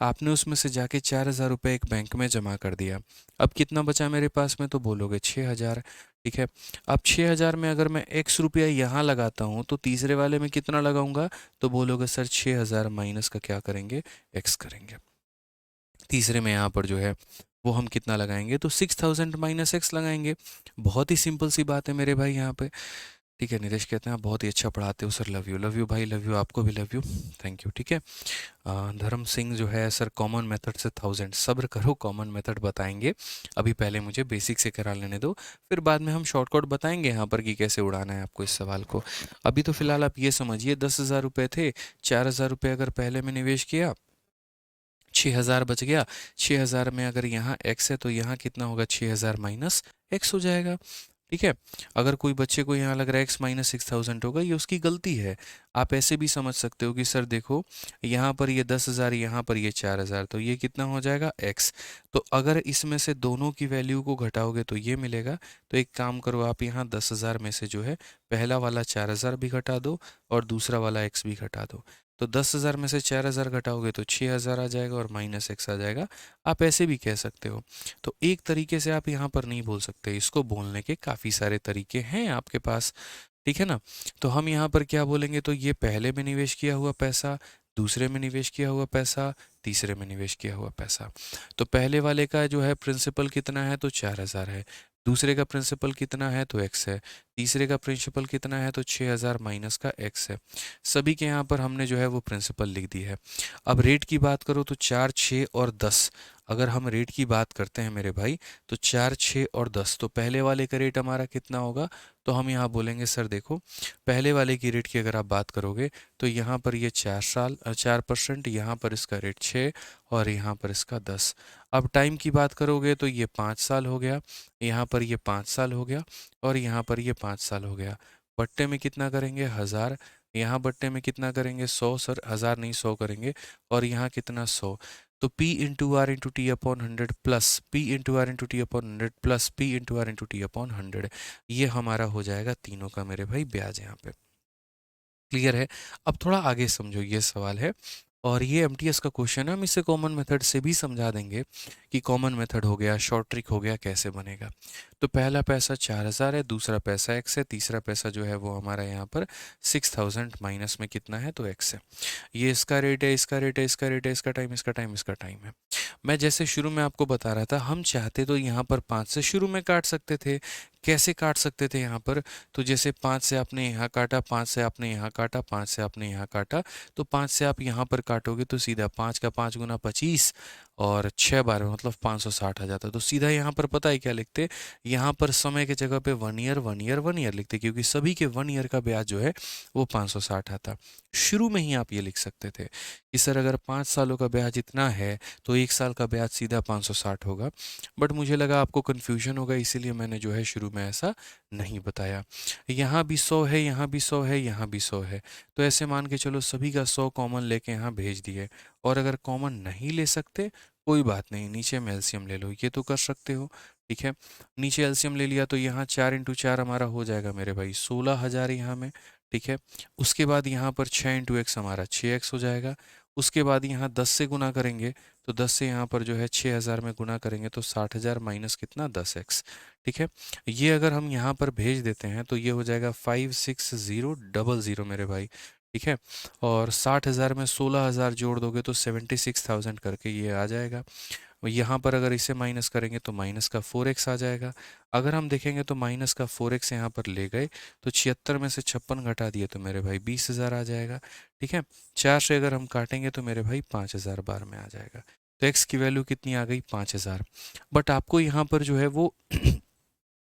आपने उसमें से जाके 4,000 रुपये एक बैंक में जमा कर दिया। अब कितना बचा मेरे पास में? तो बोलोगे 6,000। ठीक है, अब 6,000 में अगर मैं X रुपया यहाँ लगाता हूँ तो तीसरे वाले में कितना लगाऊंगा? तो बोलोगे सर 6,000 माइनस का क्या करेंगे? X करेंगे। तीसरे में यहाँ पर जो है वो हम कितना लगाएंगे? तो 6,000 माइनस X लगाएंगे। बहुत ही सिंपल सी बात है मेरे भाई यहाँ पे। ठीक है, नीरज कहते हैं आप बहुत ही अच्छा पढ़ाते हो सर, लव यू भाई, लव यू, आपको भी लव यू, थैंक यू। ठीक है, धर्म सिंह जो है सर कॉमन मेथड से 1000, सब्र करो कॉमन मेथड बताएंगे, अभी पहले मुझे बेसिक से करा लेने दो, फिर बाद में हम शॉर्टकट बताएंगे यहाँ पर कि कैसे उड़ाना है आपको इस सवाल को। अभी तो फिलहाल आप ये समझिए 10,000 रुपये थे, 4,000 रुपये अगर पहले में निवेश किया, 6,000 बच गया, 6,000 में अगर यहाँ x है तो यहाँ कितना होगा, 6,000 माइनस x हो जाएगा। ठीक है, अगर कोई बच्चे को यहाँ लग रहा है x माइनस 6,000 होगा, ये उसकी गलती है। आप ऐसे भी समझ सकते हो कि सर देखो यहाँ पर ये 10,000, यहाँ पर ये 4,000, तो ये कितना हो जाएगा x। तो अगर इसमें से दोनों की वैल्यू को घटाओगे तो ये मिलेगा। तो एक काम करो, आप यहाँ 10,000 में से जो है पहला वाला 4,000 भी घटा दो और दूसरा वाला x भी घटा दो। तो 10,000 में से 4,000 घटाओगे तो 6,000 आ जाएगा और माइनस x आ जाएगा। आप ऐसे भी कह सकते हो। तो एक तरीके से आप यहाँ पर नहीं बोल सकते, इसको बोलने के काफ़ी सारे तरीके हैं आपके पास। ठीक है ना, तो हम यहाँ पर क्या बोलेंगे, तो ये पहले में निवेश किया हुआ पैसा, दूसरे में निवेश किया हुआ पैसा, तीसरे में निवेश किया हुआ पैसा। तो पहले वाले का जो है प्रिंसिपल कितना है, तो 4,000 है। दूसरे का प्रिंसिपल कितना है, तो x है। तीसरे का प्रिंसिपल कितना है, तो 6,000 माइनस का x है। सभी के यहाँ पर हमने जो है वो प्रिंसिपल लिख दी है। अब रेट की बात करो तो 4, 6 और 10, अगर हम रेट की बात करते हैं मेरे भाई, तो 4, 6 और 10, तो पहले वाले का रेट हमारा कितना होगा, तो हम यहाँ बोलेंगे सर देखो पहले वाले की रेट की अगर आप बात करोगे तो यहाँ पर ये 4%, यहाँ पर इसका रेट 6 और यहाँ पर इसका 10। अब टाइम की बात करोगे तो ये 5 साल हो गया, यहाँ पर ये 5 साल हो गया और यहाँ पर ये 5 साल हो गया। बट्टे में कितना करेंगे, 1000, यहाँ बट्टे में कितना करेंगे, 100, सर 1000 नहीं 100 करेंगे, और यहाँ कितना 100। तो P into R into T upon 100 plus P into R into T upon 100 plus P into R into T upon 100, ये हमारा हो जाएगा तीनों का मेरे भाई ब्याज यहाँ पे। क्लियर है। अब थोड़ा आगे समझो, ये सवाल है और ये एमटीएस का क्वेश्चन है, हम इसे कॉमन मेथड से भी समझा देंगे कि कॉमन मेथड हो गया, शॉर्ट ट्रिक हो गया, कैसे बनेगा। तो पहला पैसा 4,000 है, दूसरा पैसा x है, तीसरा पैसा जो है वो हमारा यहाँ पर 6,000 माइनस में कितना है, तो x है। ये इसका रेट है, इसका रेट है, इसका रेट है, इसका टाइम, इसका टाइम, इसका टाइम है। मैं जैसे शुरू में आपको बता रहा था, हम चाहते तो यहाँ पर 5 से शुरू में काट सकते थे। कैसे काट सकते थे यहाँ पर, तो जैसे 5 से आपने यहाँ काटा, 5 से आपने यहाँ काटा, 5 से आपने यहाँ काटा, तो 5 से आप यहाँ पर काटोगे तो सीधा 5 का 5 गुना 25 और 6 बार में मतलब 560 आ जाता। तो सीधा यहाँ पर पता है क्या लिखते, यहाँ पर समय के जगह पे 1 ईयर 1 ईयर 1 ईयर लिखते, क्योंकि सभी के 1 ईयर का ब्याज जो है वो 560 आता। शुरू में ही आप ये लिख सकते थे कि सर अगर 5 सालों का ब्याज इतना है तो 1 साल का ब्याज सीधा 560 होगा। बट मुझे लगा आपको कन्फ्यूजन होगा, इसीलिए मैंने जो है शुरू में ऐसा नहीं बताया। यहाँ भी 100 है, यहाँ भी 100 है, यहाँ भी 100 है, तो ऐसे मान के चलो सभी का 100 कॉमन लेके यहाँ भेज दिए। और अगर कॉमन नहीं ले सकते कोई बात नहीं, नीचे में एलसीएम ले लो, ये तो कर सकते हो। ठीक है, नीचे एलसीएम ले लिया तो यहाँ 4 इंटू 4 हमारा हो जाएगा मेरे भाई 16,000 यहाँ में। ठीक है, उसके बाद यहाँ पर 6 इंटू एक्स हमारा 6x हो जाएगा। उसके बाद यहाँ 10 से गुना करेंगे तो 10 से यहाँ पर जो है 6,000 में गुना करेंगे तो 60,000 माइनस कितना 10x। ठीक है, ये अगर हम यहाँ पर भेज देते हैं तो ये हो जाएगा 56000 मेरे भाई। ठीक है, और 60,000 में 16,000 जोड़ दोगे तो 76,000 करके ये आ जाएगा। यहाँ पर अगर इसे माइनस करेंगे तो माइनस का 4x आ जाएगा। अगर हम देखेंगे तो माइनस का 4x यहाँ पर ले गए तो 76 में से 56 घटा दिए तो मेरे भाई 20,000 आ जाएगा। ठीक है, 4 से अगर हम काटेंगे तो मेरे भाई 5,000 बार में आ जाएगा। तो x की वैल्यू कितनी आ गई, 5,000। बट आपको यहाँ पर जो है वो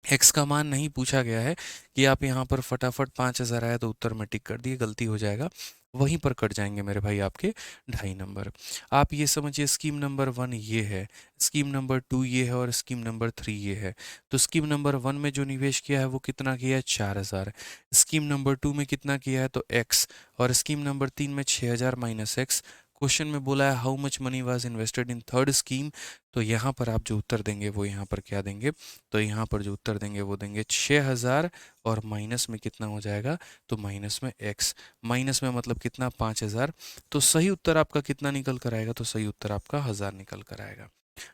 x का मान नहीं पूछा गया है कि आप यहाँ पर फटाफट 5,000 आया तो उत्तर में टिक कर दिए, गलती हो जाएगा, वहीं पर कट जाएंगे मेरे भाई आपके 2.5 नंबर। आप ये समझिए स्कीम नंबर 1 ये है, स्कीम नंबर 2 ये है और स्कीम नंबर 3 ये है। तो स्कीम नंबर 1 में जो निवेश किया है वो कितना किया है, 4,000। स्कीम नंबर 2 में कितना किया है, तो x, और स्कीम नंबर 3 में 6,000 माइनस एक्स। क्वेश्चन में बोला है how much money was invested in third scheme, तो यहाँ पर आप जो उत्तर देंगे वो यहाँ पर क्या देंगे, तो यहाँ पर जो उत्तर देंगे वो देंगे 6,000 और माइनस में कितना हो जाएगा, तो माइनस में x, माइनस में मतलब कितना 5,000। तो सही उत्तर आपका कितना निकल कर आएगा, तो सही उत्तर आपका 1000 निकल कर आएगा।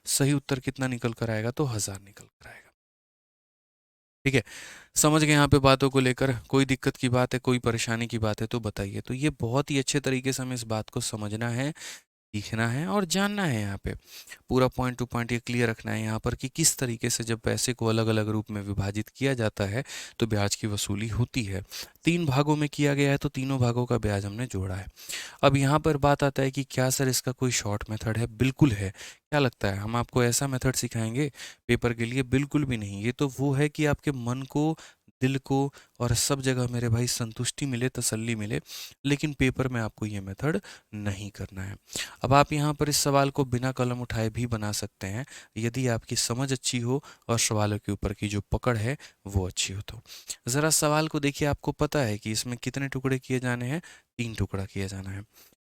सही उत्तर कितना निकल कर आएगा, तो 1000 निकल कर आएगा। ठीक है, समझ गए यहाँ पे बातों को लेकर, कोई दिक्कत की बात है, कोई परेशानी की बात है तो बताइए। तो ये बहुत ही अच्छे तरीके से हमें इस बात को समझना है सीखना है और जानना है यहाँ पे। पूरा पॉइंट टू पॉइंट ये क्लियर रखना है यहाँ पर कि किस तरीके से जब पैसे को अलग अलग रूप में विभाजित किया जाता है तो ब्याज की वसूली होती है। 3 भागों में किया गया है तो तीनों भागों का ब्याज हमने जोड़ा है। अब यहाँ पर बात आता है कि क्या सर इसका कोई शॉर्ट मेथड है? बिल्कुल है। क्या लगता है हम आपको ऐसा मेथड सिखाएंगे पेपर के लिए? बिल्कुल भी नहीं। ये तो वो है कि आपके मन को, दिल को और सब जगह मेरे भाई संतुष्टि मिले, तसल्ली मिले, लेकिन पेपर में आपको ये मेथड नहीं करना है। अब आप यहाँ पर इस सवाल को बिना कलम उठाए भी बना सकते हैं यदि आपकी समझ अच्छी हो और सवालों के ऊपर की जो पकड़ है वो अच्छी हो तो। ज़रा सवाल को देखिए, आपको पता है कि इसमें कितने टुकड़े किए जाने हैं? 3 टुकड़ा किया जाना है।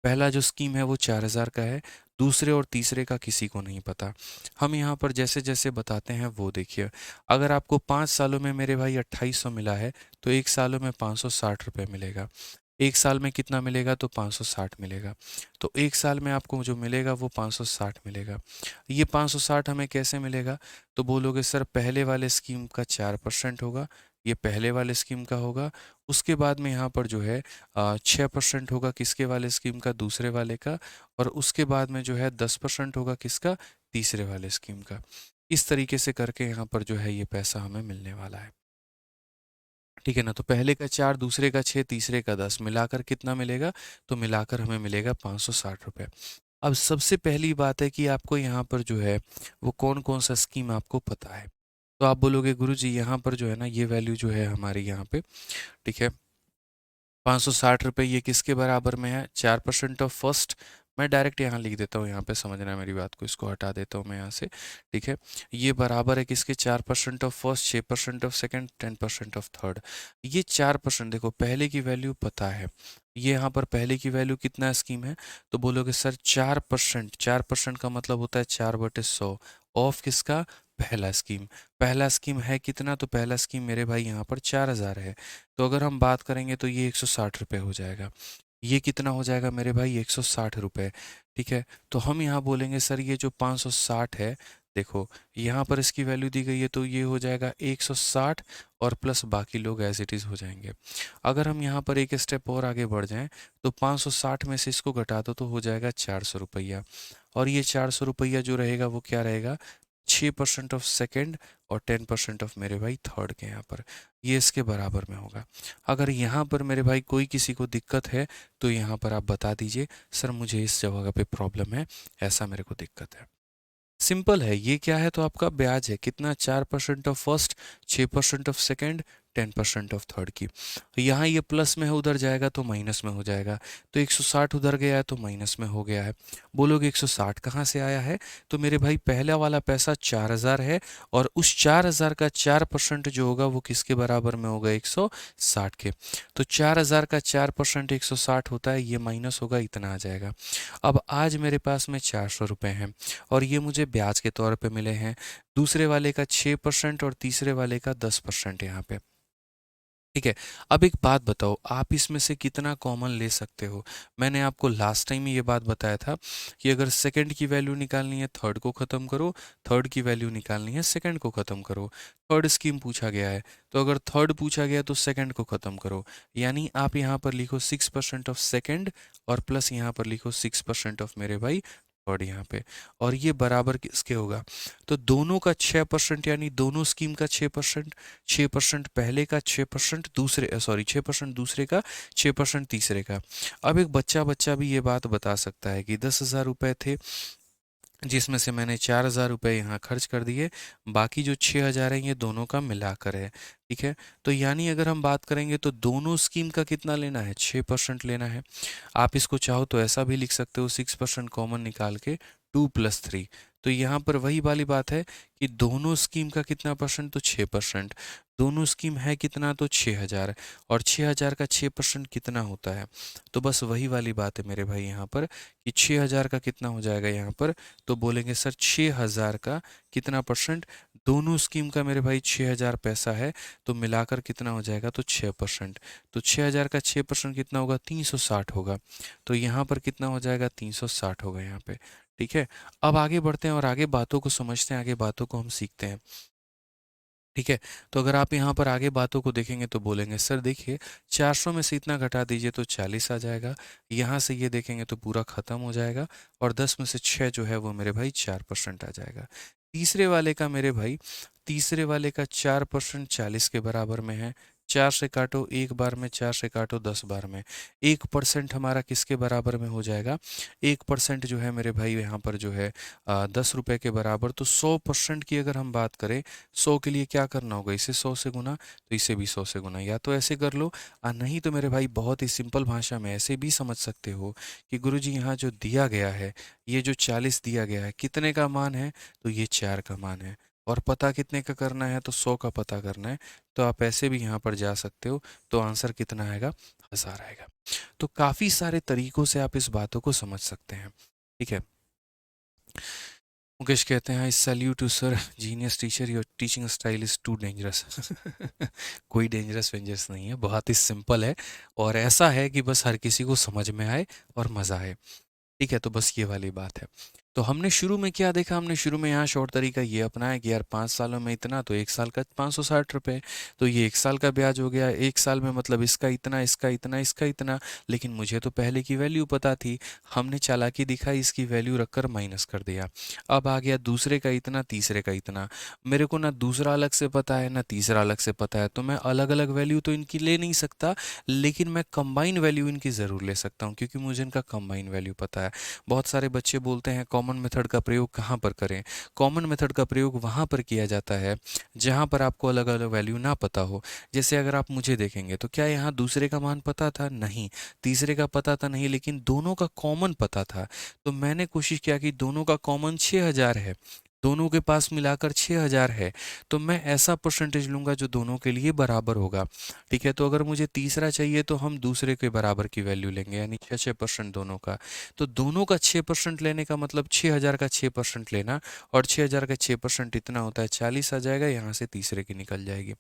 पहला जो स्कीम है वो 4000 का है, दूसरे और तीसरे का किसी को नहीं पता। हम यहाँ पर जैसे जैसे बताते हैं वो देखिए। अगर आपको 5 सालों में मेरे भाई 2800 मिला है तो 1 सालों में 560 रुपये मिलेगा। 1 साल में कितना मिलेगा? तो 560 मिलेगा। तो 1 साल में आपको जो मिलेगा वो 560 मिलेगा। ये 560 हमें कैसे मिलेगा? तो बोलोगे सर पहले वाले स्कीम का 4% होगा, ये पहले वाले स्कीम का होगा। उसके बाद में यहाँ पर जो है 6% होगा किसके वाले स्कीम का? दूसरे वाले का। और उसके बाद में जो है 10% होगा किसका? तीसरे वाले स्कीम का। इस तरीके से करके यहाँ पर जो है ये पैसा हमें मिलने वाला है। ठीक है ना? तो पहले का 4, दूसरे का 6, तीसरे का 10, मिलाकर कितना मिलेगा? तो मिलाकर हमें मिलेगा 560 रुपये। अब सबसे पहली बात है कि आपको यहाँ पर जो है वो कौन-कौन सा स्कीम आपको पता है। तो आप बोलोगे गुरुजी यहाँ पर जो है ना ये वैल्यू जो है हमारी यहाँ पे, ठीक है, 560 रुपये, ये किसके बराबर में है? 4% ऑफ फर्स्ट। मैं डायरेक्ट यहाँ लिख देता हूँ, यहाँ पे समझना है मेरी बात को, इसको हटा देता हूँ मैं यहाँ से। ठीक है, ये बराबर है किसके? 4% of first, 6% of second, 10% of third. ये 4%, देखो पहले की वैल्यू पता है। ये यहाँ पर पहले की वैल्यू कितना स्कीम है? तो बोलोगे सर 4%। 4% का मतलब होता है 4/100 ऑफ किसका? पहला स्कीम। पहला स्कीम है कितना? तो पहला स्कीम मेरे भाई यहाँ पर 4000 है। तो अगर हम बात करेंगे तो ये 160 रुपये हो जाएगा। ये कितना हो जाएगा मेरे भाई? 160 रुपये। ठीक है, तो हम यहाँ बोलेंगे सर ये जो 560 है, देखो यहाँ पर इसकी वैल्यू दी गई है तो ये हो जाएगा 160 और प्लस बाकी लोग एज इट इज़ हो जाएंगे। अगर हम यहाँ पर एक स्टेप और आगे बढ़ जाएं तो 560 में से इसको घटा दो तो हो जाएगा 400 रुपया। और ये 400 रुपया जो रहेगा वो क्या रहेगा? 6% ऑफ सेकंड और 10% ऑफ मेरे भाई थर्ड के यहाँ पर, ये इसके बराबर में होगा। अगर यहाँ पर मेरे भाई कोई किसी को दिक्कत है तो यहाँ पर आप बता दीजिए सर मुझे इस जगह पे प्रॉब्लम है, ऐसा मेरे को दिक्कत है। सिंपल है। ये क्या है? तो आपका ब्याज है कितना? 4% of first, 6% of second, 10% of third की। यहाँ ये प्लस में है, उधर जाएगा तो माइनस में हो जाएगा। तो 160 उधर गया है तो माइनस में हो गया है। बोलोगे 160 कहाँ से आया है? तो मेरे भाई पहला वाला पैसा 4000 है और उस 4000 का 4% जो होगा वो किसके बराबर में होगा? 160 के। तो 4000 का 4% 160 होता है, ये माइनस होगा, इतना आ जाएगा। अब आज मेरे पास में 400 रुपये हैं और ये मुझे ब्याज के तौर पे मिले हैं। दूसरे वाले का 6% और तीसरे वाले का 10% यहाँ पे। ठीक है, अब एक बात बताओ, आप इसमें से कितना कॉमन ले सकते हो? मैंने आपको लास्ट टाइम ही ये बात बताया था कि अगर सेकंड की वैल्यू निकालनी है थर्ड को ख़त्म करो, थर्ड की वैल्यू निकालनी है सेकंड को ख़त्म करो। थर्ड स्कीम पूछा गया है तो अगर थर्ड पूछा गया तो सेकंड को ख़त्म करो। यानी आप यहाँ पर लिखो 6% ऑफ सेकंड और प्लस यहाँ पर लिखो 6% ऑफ मेरे भाई थर्ड यहाँ पे। और ये बराबर किसके होगा? तो दोनों का 6%, यानी दोनों स्कीम का 6%। 6% पहले का, 6% दूसरे, सॉरी 6% दूसरे का, 6% तीसरे का। अब एक बच्चा बच्चा भी ये बात बता सकता है कि 10,000 रुपये थे जिसमें से मैंने 4,000 रुपये यहाँ खर्च कर दिए, बाकी जो 6,000 है ये दोनों का मिलाकर है। ठीक है, तो यानी अगर हम बात करेंगे तो दोनों स्कीम का कितना लेना है? 6% लेना है। आप इसको चाहो तो ऐसा भी लिख सकते हो, 6% कॉमन निकाल के 2+3। तो यहाँ पर वही वाली बात है कि दोनों स्कीम का कितना परसेंट? तो 6%। दोनों स्कीम है कितना? तो 6,000। और 6,000 का 6% कितना होता है? तो बस वही वाली बात है मेरे भाई यहाँ पर कि 6,000 का कितना हो जाएगा यहाँ पर? तो बोलेंगे सर 6,000 का कितना परसेंट? दोनों स्कीम का मेरे भाई 6,000 पैसा है तो मिलाकर कितना हो जाएगा? तो 6%। तो 6,000 का 6% कितना होगा? 360 होगा। तो यहाँ पर कितना हो जाएगा? 360 होगा यहाँ पे। ठीक है, अब आगे बढ़ते हैं और आगे बातों को समझते हैं, आगे बातों को हम सीखते हैं। ठीक है। तो अगर आप यहाँ पर आगे बातों को देखेंगे तो बोलेंगे सर देखिए 400 में से इतना घटा दीजिए तो 40 आ जाएगा, यहाँ से ये देखेंगे तो पूरा ख़त्म हो जाएगा, और 10 में से 6 जो है वो मेरे भाई 4% आ जाएगा। तीसरे वाले का मेरे भाई, तीसरे वाले का 4% 40 के बराबर में है। 4 से काटो एक बार में, 4 से काटो 10 बार में, 1% हमारा किसके बराबर में हो जाएगा, 1% जो है मेरे भाई यहाँ पर जो है 10 रुपये के बराबर। तो 100% की अगर हम बात करें, 100 के लिए क्या करना होगा, इसे 100 से गुना, तो इसे भी 100 से गुना, या तो ऐसे कर लो नहीं तो मेरे भाई बहुत ही सिंपल भाषा में ऐसे भी समझ सकते हो कि गुरुजी यहाँ जो दिया गया है, ये जो 40 दिया गया है कितने का मान है, तो ये 4 का मान है, और पता कितने का करना है, तो 100 का पता करना है। तो आप ऐसे भी यहाँ पर जा सकते हो, तो आंसर कितना आएगा, 1000 आएगा। तो काफ़ी सारे तरीकों से आप इस बातों को समझ सकते हैं। ठीक है। मुकेश कहते हैं I salute to sir, genius teacher, your teaching style is too dangerous. कोई डेंजरस वेंजरस नहीं है, बहुत ही सिंपल है, और ऐसा है कि बस हर किसी को समझ में आए और मज़ा आए। ठीक है, तो बस ये वाली बात है। तो हमने शुरू में क्या देखा, हमने शुरू में यहाँ शॉर्ट तरीका ये अपनाया कि यार 5 सालों में इतना, तो 1 साल का 560 रुपये, तो ये 1 साल का ब्याज हो गया। 1 साल में मतलब इसका इतना, इसका इतना, इसका इतना, लेकिन मुझे तो पहले की वैल्यू पता थी, हमने चालाकी दिखाई, इसकी वैल्यू रखकर माइनस कर दिया। अब आ गया दूसरे का इतना, तीसरे का इतना, मेरे को ना दूसरा अलग से पता है ना तीसरा अलग से पता है, तो मैं अलग अलग वैल्यू तो इनकी ले नहीं सकता, लेकिन मैं कंबाइन वैल्यू इनकी ज़रूर ले सकता हूँ, क्योंकि मुझे इनका कंबाइन वैल्यू पता है। बहुत सारे बच्चे बोलते हैं कॉमन मेथड का प्रयोग कहाँ पर करें। कॉमन मेथड का प्रयोग वहाँ पर किया जाता है जहाँ पर आपको अलग अलग वैल्यू ना पता हो। जैसे अगर आप मुझे देखेंगे तो क्या यहाँ दूसरे का मान पता था, नहीं। तीसरे का पता था, नहीं, लेकिन दोनों का कॉमन पता था। तो मैंने कोशिश किया कि दोनों का कॉमन 6000 है, दोनों के पास मिलाकर 6000 है, तो मैं ऐसा परसेंटेज लूंगा जो दोनों के लिए बराबर होगा। ठीक है, तो अगर मुझे तीसरा चाहिए तो हम दूसरे के बराबर की वैल्यू लेंगे, यानी 6% दोनों का। तो दोनों का 6% लेने का मतलब 6000 का 6% लेना, और 6000 का 6% इतना होता है 40 आ जाएगा, यहाँ से तीसरे की निकल जाएगी।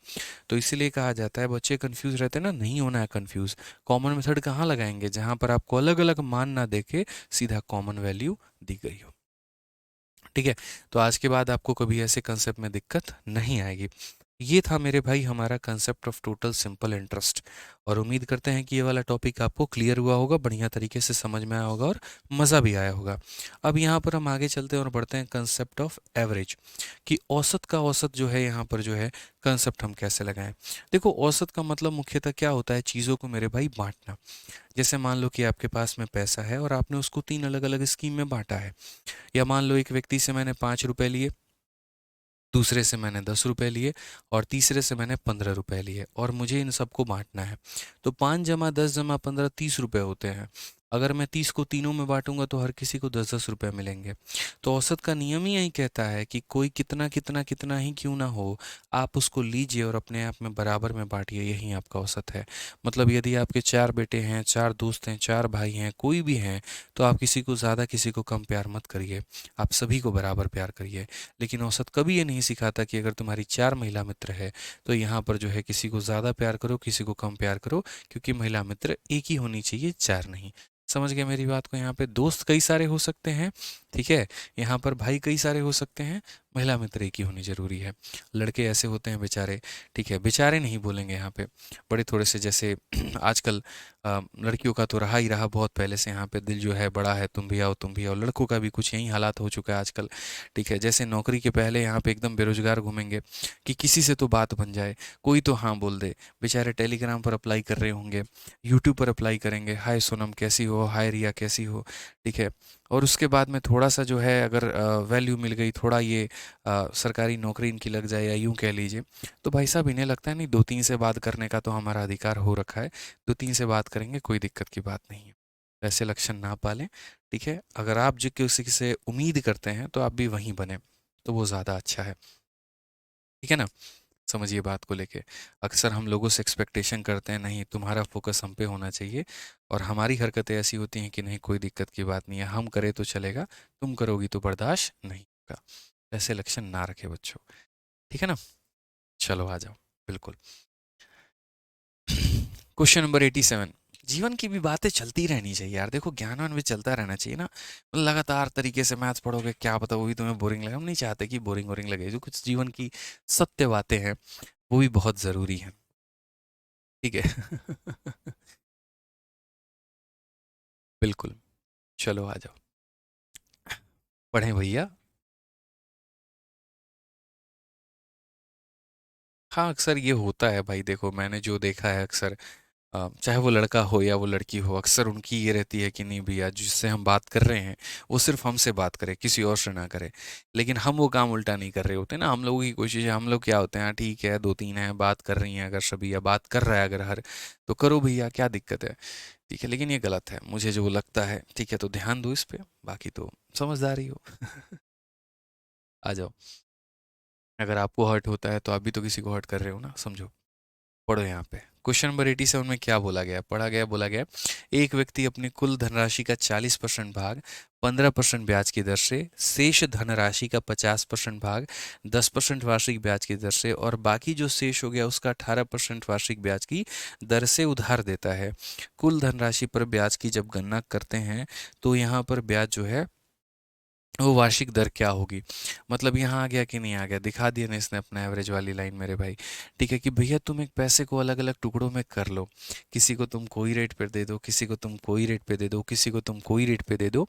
तो इसीलिए कहा जाता है, बच्चे कंफ्यूज रहते हैं ना, नहीं होना है कंफ्यूज। कॉमन मेथड कहाँ लगाएंगे, जहाँ पर आपको अलग अलग मान ना देके सीधा कॉमन वैल्यू दी गई हो। ठीक है, तो आज के बाद आपको कभी ऐसे कंसेप्ट में दिक्कत नहीं आएगी। ये था मेरे भाई हमारा concept of total simple interest, और उम्मीद करते हैं कि ये वाला टॉपिक आपको क्लियर हुआ होगा, बढ़िया तरीके से समझ में आया होगा और मज़ा भी आया होगा। अब यहाँ पर हम आगे चलते हैं और बढ़ते हैं कंसेप्ट ऑफ एवरेज, कि औसत का औसत जो है यहाँ पर जो है कंसेप्ट हम कैसे लगाएं। देखो, औसत का मतलब मुख्यतः क्या होता है, चीज़ों को मेरे भाई बांटना। जैसे मान लो कि आपके पास में पैसा है और आपने उसको 3 अलग अलग स्कीम में बांटा है, या मान लो एक व्यक्ति से मैंने 5 रुपए लिए, दूसरे से मैंने 10 रुपए लिए, और तीसरे से मैंने 15 रुपए लिए, और मुझे इन सबको बांटना है। तो 5 + 10 + 15 30 रुपए होते हैं। अगर मैं 30 को तीनों में बांटूंगा तो हर किसी को 10-10 रुपए मिलेंगे। तो औसत का नियम ही यही कहता है कि कोई कितना कितना कितना ही क्यों ना हो, आप उसको लीजिए और अपने आप में बराबर में बांटिए, यही आपका औसत है। मतलब यदि आपके 4 बेटे हैं, 4 दोस्त हैं, 4 भाई हैं, कोई भी हैं, तो आप किसी को ज़्यादा किसी को कम प्यार मत करिए, आप सभी को बराबर प्यार करिए। लेकिन औसत कभी ये नहीं सिखाता कि अगर तुम्हारी 4 महिला मित्र है तो यहाँ पर जो है किसी को ज़्यादा प्यार करो, किसी को कम प्यार करो, क्योंकि महिला मित्र एक ही होनी चाहिए, 4 नहीं। समझ गए मेरी बात को। यहाँ पे दोस्त कई सारे हो सकते हैं, ठीक है, यहाँ पर भाई कई सारे हो सकते हैं, महिला मित्र एक ही होनी जरूरी है। लड़के ऐसे होते हैं बेचारे, ठीक है, बेचारे नहीं बोलेंगे यहाँ पे, बड़े थोड़े से जैसे आजकल लड़कियों का तो रहा ही रहा बहुत पहले से, यहाँ पे दिल जो है बड़ा है, तुम भी आओ तुम भी आओ, लड़कों का भी कुछ यही हालात हो चुका है आजकल। ठीक है, जैसे नौकरी के पहले यहाँ पे एकदम बेरोजगार घूमेंगे कि किसी से तो बात बन जाए, कोई तो हाँ बोल दे। बेचारे टेलीग्राम पर अप्लाई कर रहे होंगे, यूट्यूब पर अप्लाई करेंगे, हाय सोनम कैसी हो, हाय रिया कैसी हो, ठीक है। और उसके बाद में थोड़ा सा जो है अगर वैल्यू मिल गई, थोड़ा ये सरकारी नौकरी इनकी लग जाए, या यूँ कह लीजिए, तो भाई साहब इन्हें लगता है नहीं 2-3 से बात करने का तो हमारा अधिकार हो रखा है, 2-3 से बात करेंगे, कोई दिक्कत की बात नहीं है। ऐसे लक्षण ना पालें, ठीक है। अगर आप जो किसी से उम्मीद करते हैं तो आप भी वहीं बने, तो वो ज़्यादा अच्छा है, ठीक है ना। समझिए बात को लेके, अक्सर हम लोगों से एक्सपेक्टेशन करते हैं, नहीं तुम्हारा फोकस हम पे होना चाहिए, और हमारी हरकतें ऐसी होती हैं कि नहीं कोई दिक्कत की बात नहीं है, हम करें तो चलेगा, तुम करोगी तो बर्दाश्त नहीं होगा। ऐसे लक्षण ना रखे बच्चों, ठीक है ना। चलो आ जाओ, बिल्कुल। क्वेश्चन नंबर 87, जीवन की भी बातें चलती रहनी चाहिए यार, देखो ज्ञान भी चलता रहना चाहिए ना। लगातार तरीके से मैथ्स पढ़ोगे, क्या पता वो भी तुम्हें बोरिंग लगे। हम नहीं चाहते कि बोरिंग वोरिंग लगे, जो कुछ जीवन की सत्य बातें हैं वो भी बहुत ज़रूरी है। ठीक है। बिल्कुल। चलो आ जाओ, पढ़ें भैया। हाँ, अक्सर ये होता है भाई, देखो मैंने जो देखा है अक्सर, चाहे वो लड़का हो या वो लड़की हो, अक्सर उनकी ये रहती है कि नहीं भैया जिससे हम बात कर रहे हैं वो सिर्फ हमसे बात करे, किसी और से ना करे। लेकिन हम वो काम उल्टा नहीं कर रहे होते ना, हम लोगों की कोशिश है, हम लोग क्या होते हैं, हाँ ठीक है दो तीन है बात कर रही हैं अगर सभी, या बात कर रहा है अगर हर, तो करो भैया क्या दिक्कत है। ठीक है, लेकिन ये गलत है मुझे जो लगता है। ठीक है, तो ध्यान दो इस पे, बाकी तो समझदारी हो। आ जाओ। अगर आपको हर्ट होता है तो आप भी तो किसी को हर्ट कर रहे हो ना, समझो। पढ़ो यहाँ पे, क्वेश्चन नंबर 87 में क्या बोला गया, पढ़ा गया, बोला गया एक व्यक्ति अपनी कुल धनराशि का 40% भाग 15% ब्याज की दर से, शेष धनराशि का 50% भाग 10% वार्षिक ब्याज की दर से, और बाकी जो शेष हो गया उसका 18% वार्षिक ब्याज की दर से उधार देता है। कुल धनराशि पर ब्याज की जब गणना करते हैं तो यहाँ पर ब्याज जो है वो वार्षिक दर क्या होगी। मतलब यहाँ आ गया कि नहीं आ गया, दिखा दिया ना इसने अपना एवरेज वाली लाइन मेरे भाई। ठीक है कि भैया तुम एक पैसे को अलग अलग टुकड़ों में कर लो, किसी को तुम कोई रेट पे दे दो, किसी को तुम कोई रेट पे दे दो, किसी को तुम कोई रेट पे दे दो।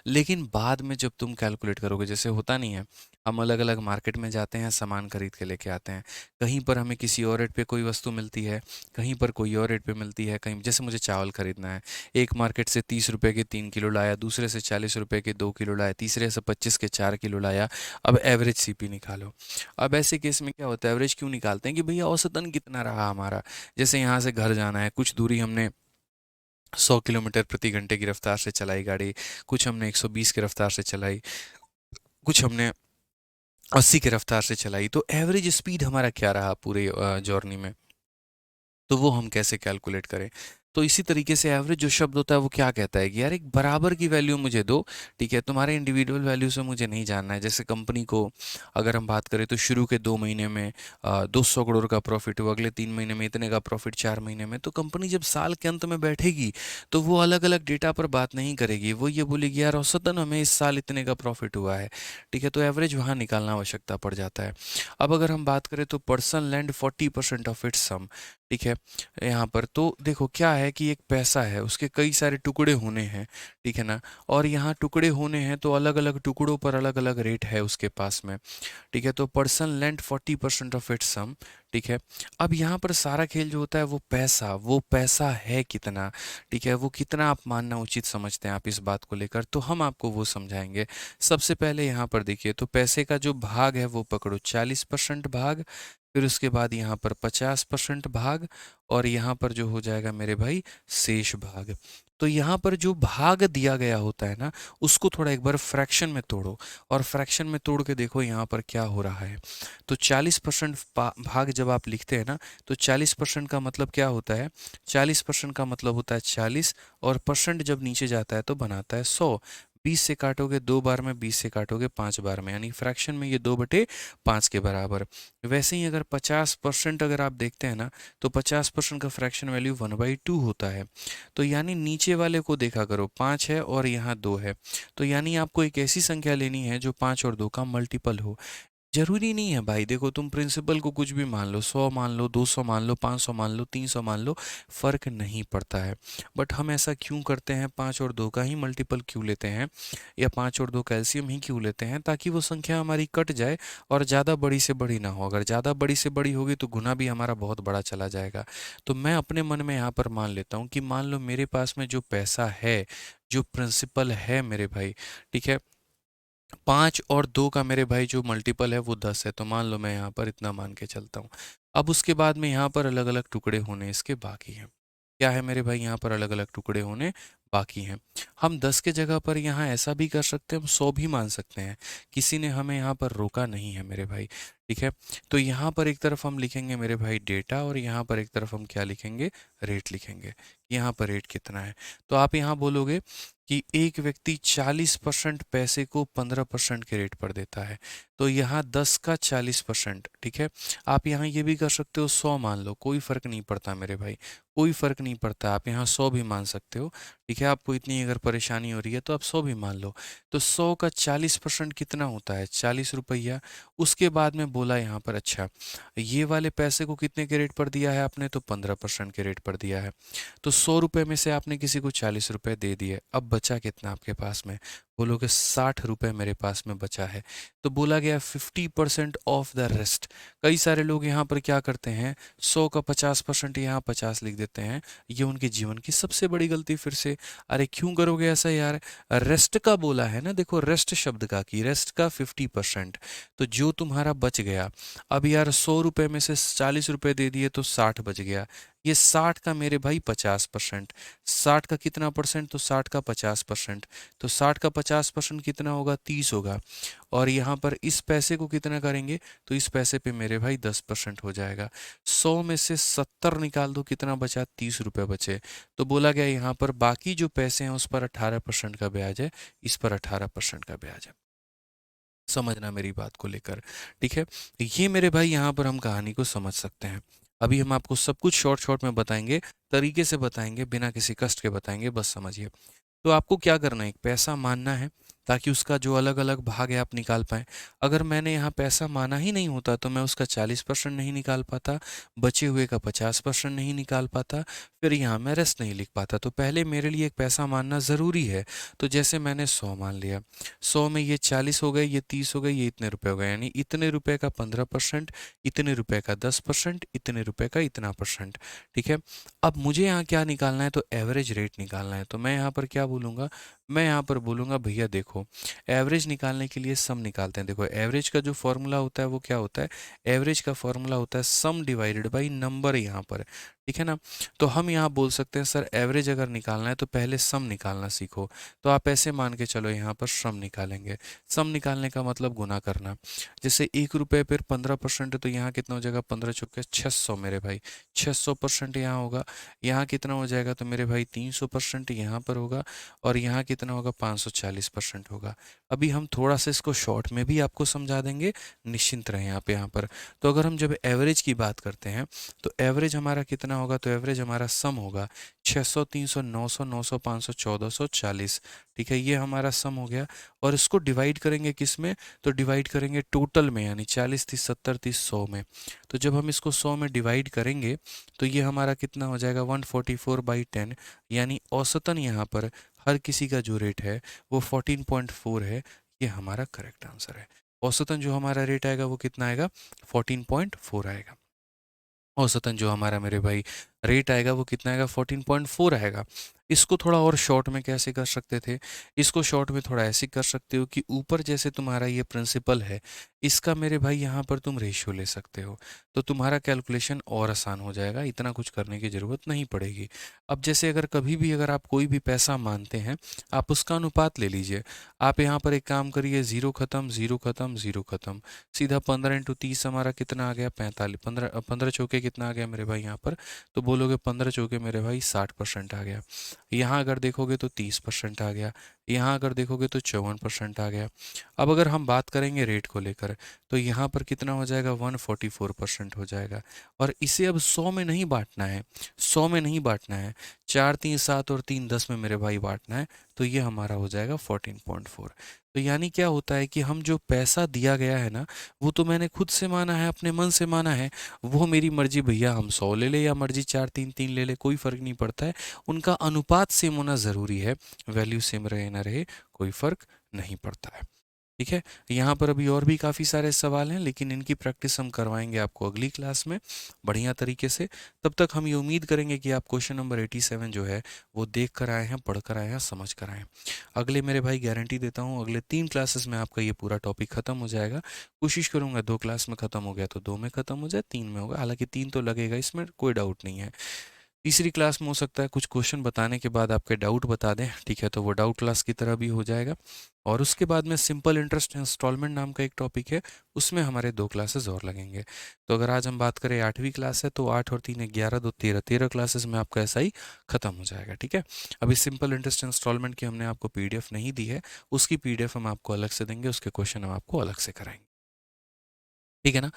लेकिन बाद में जब तुम कैलकुलेट करोगे, जैसे होता नहीं है, हम अलग अलग मार्केट में जाते हैं, सामान खरीद के लेके आते हैं, कहीं पर हमें किसी और रेट पे कोई वस्तु मिलती है, कहीं पर कोई और रेट पे मिलती है। कहीं जैसे मुझे चावल खरीदना है, एक मार्केट से 30 रुपए के 3 किलो लाया, दूसरे से 40 रुपए के 2 किलो लाया, तीसरे से 25 के 4 किलो लाया। अब एवरेज सीपी निकालो। अब ऐसे केस में क्या होता है, एवरेज क्यों निकालते हैं कि भैया औसतन कितना रहा हमारा। जैसे यहाँ से घर जाना है, कुछ दूरी हमने 100 किलोमीटर प्रति घंटे की रफ्तार से चलाई गाड़ी, कुछ हमने 120 की रफ्तार से चलाई, कुछ हमने 80 की रफ्तार से चलाई, तो एवरेज स्पीड हमारा क्या रहा पूरे जर्नी में, तो वो हम कैसे कैलकुलेट करें। तो इसी तरीके से एवरेज जो शब्द होता है वो क्या कहता है कि यार एक बराबर की वैल्यू मुझे दो। ठीक है, तुम्हारे इंडिविजुअल वैल्यू से मुझे नहीं जानना है। जैसे कंपनी को अगर हम बात करें तो शुरू के 2 महीने में 200 करोड़ का प्रॉफिट हो, अगले 3 महीने में इतने का प्रॉफिट, 4 महीने में, तो कंपनी जब साल के अंत में बैठेगी तो वो अलग अलग डेटा पर बात नहीं करेगी, वो ये बोलेगी यार औसतन हमें इस साल इतने का प्रॉफिट हुआ है। ठीक है, तो एवरेज वहाँ निकालना आवश्यकता पड़ जाता है। अब अगर हम बात करें तो person lent 40% of its sum. ठीक है, यहाँ पर तो देखो क्या है कि एक पैसा है, उसके कई सारे टुकड़े होने हैं। ठीक है ना, और यहाँ टुकड़े होने हैं तो अलग अलग टुकड़ों पर अलग अलग रेट है उसके पास में। ठीक है, तो person lent 40% of its sum. ठीक है, अब यहाँ पर सारा खेल जो होता है वो पैसा है कितना। ठीक है, वो कितना आप मानना उचित समझते हैं आप इस बात को लेकर, तो हम आपको वो समझाएंगे। सबसे पहले यहाँ पर देखिए, तो पैसे का जो भाग है वो पकड़ो 40% भाग, फिर उसके बाद यहाँ पर 50% भाग, और यहाँ पर जो हो जाएगा मेरे भाई शेष भाग। तो यहाँ पर जो भाग दिया गया होता है ना, उसको थोड़ा एक बार फ्रैक्शन में तोड़ो, और फ्रैक्शन में तोड़ के देखो यहाँ पर क्या हो रहा है। तो 40% भाग जब आप लिखते हैं ना, तो 40% का मतलब क्या होता है, 40% का मतलब होता है 40, और परसेंट जब नीचे जाता है तो बनाता है 100। 20 से काटोगे 2 बार में, 20 से काटोगे 5 बार में, यानी फ्रैक्शन में ये 2/5 के बराबर। वैसे ही अगर 50% अगर आप देखते हैं ना, तो 50% का फ्रैक्शन वैल्यू 1/2 होता है। तो यानी नीचे वाले को देखा करो, 5 है और यहाँ 2 है, तो यानी आपको एक ऐसी संख्या लेनी है जो 5 और 2 का मल्टीपल हो। जरूरी नहीं है भाई, देखो तुम प्रिंसिपल को कुछ भी मान लो, 100 मान लो, 200 मान लो, 500 मान लो, 300 मान लो, फर्क नहीं पड़ता है। बट हम ऐसा क्यों करते हैं, 5 और 2 का ही मल्टीपल क्यों लेते हैं, या 5 और 2 कैल्शियम ही क्यों लेते हैं, ताकि वो संख्या हमारी कट जाए और ज़्यादा बड़ी से बड़ी ना हो। अगर ज़्यादा बड़ी से बड़ी होगी तो गुना भी हमारा बहुत बड़ा चला जाएगा। तो मैं अपने मन में यहाँ पर मान लेता हूँ कि मान लो मेरे पास में जो पैसा है, जो प्रिंसिपल है मेरे भाई, ठीक है, 5 और 2 का मेरे भाई जो मल्टीपल है वो 10 है, तो मान लो मैं यहाँ पर इतना मान के चलता हूँ। अब उसके बाद में यहाँ पर अलग अलग टुकड़े होने इसके बाकी हैं। क्या है मेरे भाई, यहाँ पर अलग अलग टुकड़े होने बाकी हैं। हम 10 के जगह पर यहाँ ऐसा भी कर सकते हैं, हम 100 भी मान सकते हैं, किसी ने हमें यहाँ पर रोका नहीं है मेरे भाई। ठीक है, तो यहाँ पर एक तरफ हम लिखेंगे मेरे भाई डेटा, और यहाँ पर एक तरफ हम क्या लिखेंगे, रेट लिखेंगे। यहाँ पर रेट कितना है। तो आप यहाँ बोलोगे कि एक व्यक्ति 40% पैसे को 15% के रेट पर देता है, तो यहाँ 10 का 40%, ठीक है। आप यहाँ ये भी कर सकते हो 100 मान लो, कोई फ़र्क नहीं पड़ता मेरे भाई, कोई फ़र्क नहीं पड़ता। आप यहाँ 100 भी मान सकते हो, ठीक है। आपको इतनी अगर परेशानी हो रही है तो आप 100 भी मान लो। तो 100 का 40% कितना होता है, 40 रुपया। उसके बाद में बोला यहाँ पर, अच्छा ये वाले पैसे को कितने के रेट पर दिया है आपने, तो 15% के रेट पर दिया है। तो 100 रुपये में से आपने किसी को 40 रुपये दे दिए, अब बचा कितना आपके पास में, बोलोगे 60 रुपये मेरे पास में बचा है। तो बोला गया 50% ऑफ द रेस्ट। कई सारे लोग यहाँ पर क्या करते हैं, 100 का 50% यहाँ 50 लिख देते हैं। ये उनके जीवन की सबसे बड़ी गलती फिर से। अरे क्यों करोगे ऐसा यार, रेस्ट का बोला है ना, देखो रेस्ट शब्द का, कि रेस्ट का 50%, तो जो तुम्हारा बच गया, अब यार 100 रुपये में से 40 रुपये दे दिए तो 60 बच गया। ये 60 का मेरे भाई 50%, 60 का कितना परसेंट, तो 60 का 50%, तो 60 का 50% कितना होगा, 30 होगा। और यहाँ पर इस पैसे को कितना करेंगे, तो इस पैसे पे मेरे भाई 10% हो जाएगा। 100 में से 70 निकाल दो, कितना बचा, 30 रुपये बचे। तो बोला गया यहाँ पर बाकी जो पैसे हैं उस पर 18% का ब्याज है, इस पर 18% का ब्याज है। समझना मेरी बात को लेकर, ठीक है। ये मेरे भाई यहाँ पर हम कहानी को समझ सकते हैं। अभी हम आपको सब कुछ शॉर्ट शॉर्ट में बताएंगे, तरीके से बताएंगे, बिना किसी कष्ट के बताएंगे, बस समझिए। तो आपको क्या करना है, एक पैसा मानना है, ताकि उसका जो अलग अलग भाग है आप निकाल पाएँ। अगर मैंने यहाँ पैसा माना ही नहीं होता तो मैं उसका 40% नहीं निकाल पाता, बचे हुए का 50% नहीं निकाल पाता, फिर यहाँ मैं रेस्ट नहीं लिख पाता। तो पहले मेरे लिए एक पैसा मानना ज़रूरी है। तो जैसे मैंने 100 मान लिया, 100 में ये 40 हो गए, ये 30 हो गए, ये इतने रुपए हो गए, यानी इतने रुपए का 15%, इतने रुपए का 10%, इतने रुपए का इतना परसेंट, ठीक है। अब मुझे यहाँ क्या निकालना है, तो एवरेज रेट निकालना है। तो मैं यहाँ पर क्या बोलूँगा, मैं यहाँ पर बोलूँगा भैया देखो, एवरेज निकालने के लिए सम निकालते हैं। देखो एवरेज का जो फॉर्मूला होता है वो क्या होता है, एवरेज का फॉर्मूला होता है सम डिवाइडेड बाई नंबर, यहाँ पर, ठीक है ना। तो हम यहाँ बोल सकते हैं सर एवरेज अगर निकालना है तो पहले सम निकालना सीखो। तो आप ऐसे मान के चलो यहाँ पर सम निकालेंगे। सम निकालने का मतलब गुना करना। जैसे 1 रुपये पर 15% है, तो यहाँ कितना हो जाएगा, 15 चौके 600 मेरे भाई, 600% यहाँ होगा। यहाँ कितना हो जाएगा, तो मेरे भाई 300% यहाँ पर होगा, और यहाँ कितना होगा, 540% होगा। अभी हम थोड़ा सा इसको शॉर्ट में भी आपको समझा देंगे, निश्चिंत रहें आप यहाँ पर। तो अगर हम जब एवरेज की बात करते हैं तो एवरेज हमारा कितना होगा, तो एवरेज हमारा सम होगा 600, 300, 900, 900, 500, 1440, ठीक है। ये हमारा सम हो गया। और इसको डिवाइड करेंगे किस में, तो डिवाइड करेंगे टोटल में, यानी 40, 30, 70, 30, 100 में। तो जब हम इसको 100 में डिवाइड करेंगे तो ये हमारा कितना हो जाएगा, 144/10, यानी औसतन यहाँ पर हर किसी का जो रेट है वो 14.4 है। ये हमारा करेक्ट आंसर है। औसतन जो हमारा रेट आएगा वो कितना आएगा, 14.4 आएगा। औसतन जो हमारा मेरे भाई रेट आएगा वो कितना आएगा, 14.4 आएगा। इसको थोड़ा और शॉर्ट में कैसे कर सकते थे, इसको शॉर्ट में थोड़ा ऐसे कर सकते हो कि ऊपर जैसे तुम्हारा ये प्रिंसिपल है, इसका मेरे भाई यहाँ पर तुम रेशियो ले सकते हो, तो तुम्हारा कैलकुलेशन और आसान हो जाएगा, इतना कुछ करने की ज़रूरत नहीं पड़ेगी। अब जैसे अगर कभी भी अगर आप कोई भी पैसा मानते हैं, आप उसका अनुपात ले लीजिए। आप यहाँ पर एक काम करिए, ज़ीरो ख़त्म, ज़ीरो ख़त्म, ज़ीरो ख़त्म, सीधा 15 × 30 हमारा कितना आ गया, 45, 15, 15 चौके कितना आ गया मेरे भाई यहाँ पर, तो बोलोगे 15 चौके मेरे भाई 60% आ गया। यहाँ अगर देखोगे तो 30% आ गया। यहाँ अगर देखोगे तो 54% आ गया। अब अगर हम बात करेंगे रेट को लेकर, तो यहाँ पर कितना हो जाएगा, 144% हो जाएगा। और इसे अब 100 में नहीं बांटना है, 100 में नहीं बांटना है, 4, 3, 7 और 3, 10 में मेरे भाई बांटना है। तो ये हमारा हो जाएगा 14.4। तो यानी क्या होता है कि हम जो पैसा दिया गया है ना, वो तो मैंने खुद से माना है, अपने मन से माना है, वो मेरी मर्जी भैया, हम 100 ले ले या मर्जी 4, 3, 3 ले ले, कोई फ़र्क नहीं पड़ता है। उनका अनुपात सेम होना ज़रूरी है, वैल्यू सेम रहे ना रहे कोई फ़र्क नहीं पड़ता है, ठीक है। यहाँ पर अभी और भी काफ़ी सारे सवाल हैं, लेकिन इनकी प्रैक्टिस हम करवाएंगे आपको अगली क्लास में बढ़िया तरीके से। तब तक हम ये उम्मीद करेंगे कि आप क्वेश्चन नंबर 87 जो है वो देख कर आए हैं, पढ़ कर आए हैं, समझ कर आए हैं। अगले मेरे भाई गारंटी देता हूँ, अगले 3 क्लासेस में आपका ये पूरा टॉपिक ख़त्म हो जाएगा। कोशिश करूँगा 2 क्लास में ख़त्म हो गया तो 2 में ख़त्म हो जाए, 3 में होगा, हालांकि 3 तो लगेगा, इसमें कोई डाउट नहीं है। तीसरी क्लास में हो सकता है कुछ क्वेश्चन बताने के बाद आपके डाउट बता दें, ठीक है, तो वो डाउट क्लास की तरह भी हो जाएगा। और उसके बाद में सिंपल इंटरेस्ट इंस्टॉलमेंट नाम का एक टॉपिक है, उसमें हमारे 2 क्लासेस और लगेंगे। तो अगर आज हम बात करें 8वीं क्लास है, तो 8 और 3 11, 2 13, 13 क्लासेस में आपका ऐसा ही खत्म हो जाएगा, ठीक है। अभी सिंपल इंटरेस्ट इंस्टॉलमेंट की हमने आपको पीडीएफ नहीं दी है, उसकी पीडीएफ हम आपको अलग से देंगे, उसके क्वेश्चन हम आपको अलग से कराएंगे, ठीक है ना।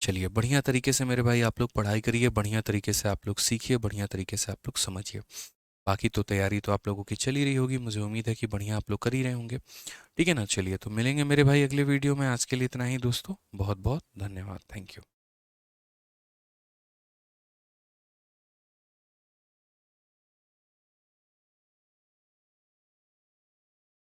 चलिए, बढ़िया तरीके से मेरे भाई आप लोग पढ़ाई करिए, बढ़िया तरीके से आप लोग सीखिए, बढ़िया तरीके से आप लोग समझिए। बाकी तो तैयारी तो आप लोगों की चल ही रही होगी, मुझे उम्मीद है कि बढ़िया आप लोग कर ही रहे होंगे, ठीक है ना। चलिए, तो मिलेंगे मेरे भाई अगले वीडियो में। आज के लिए इतना ही दोस्तों, बहुत बहुत धन्यवाद, थैंक यू।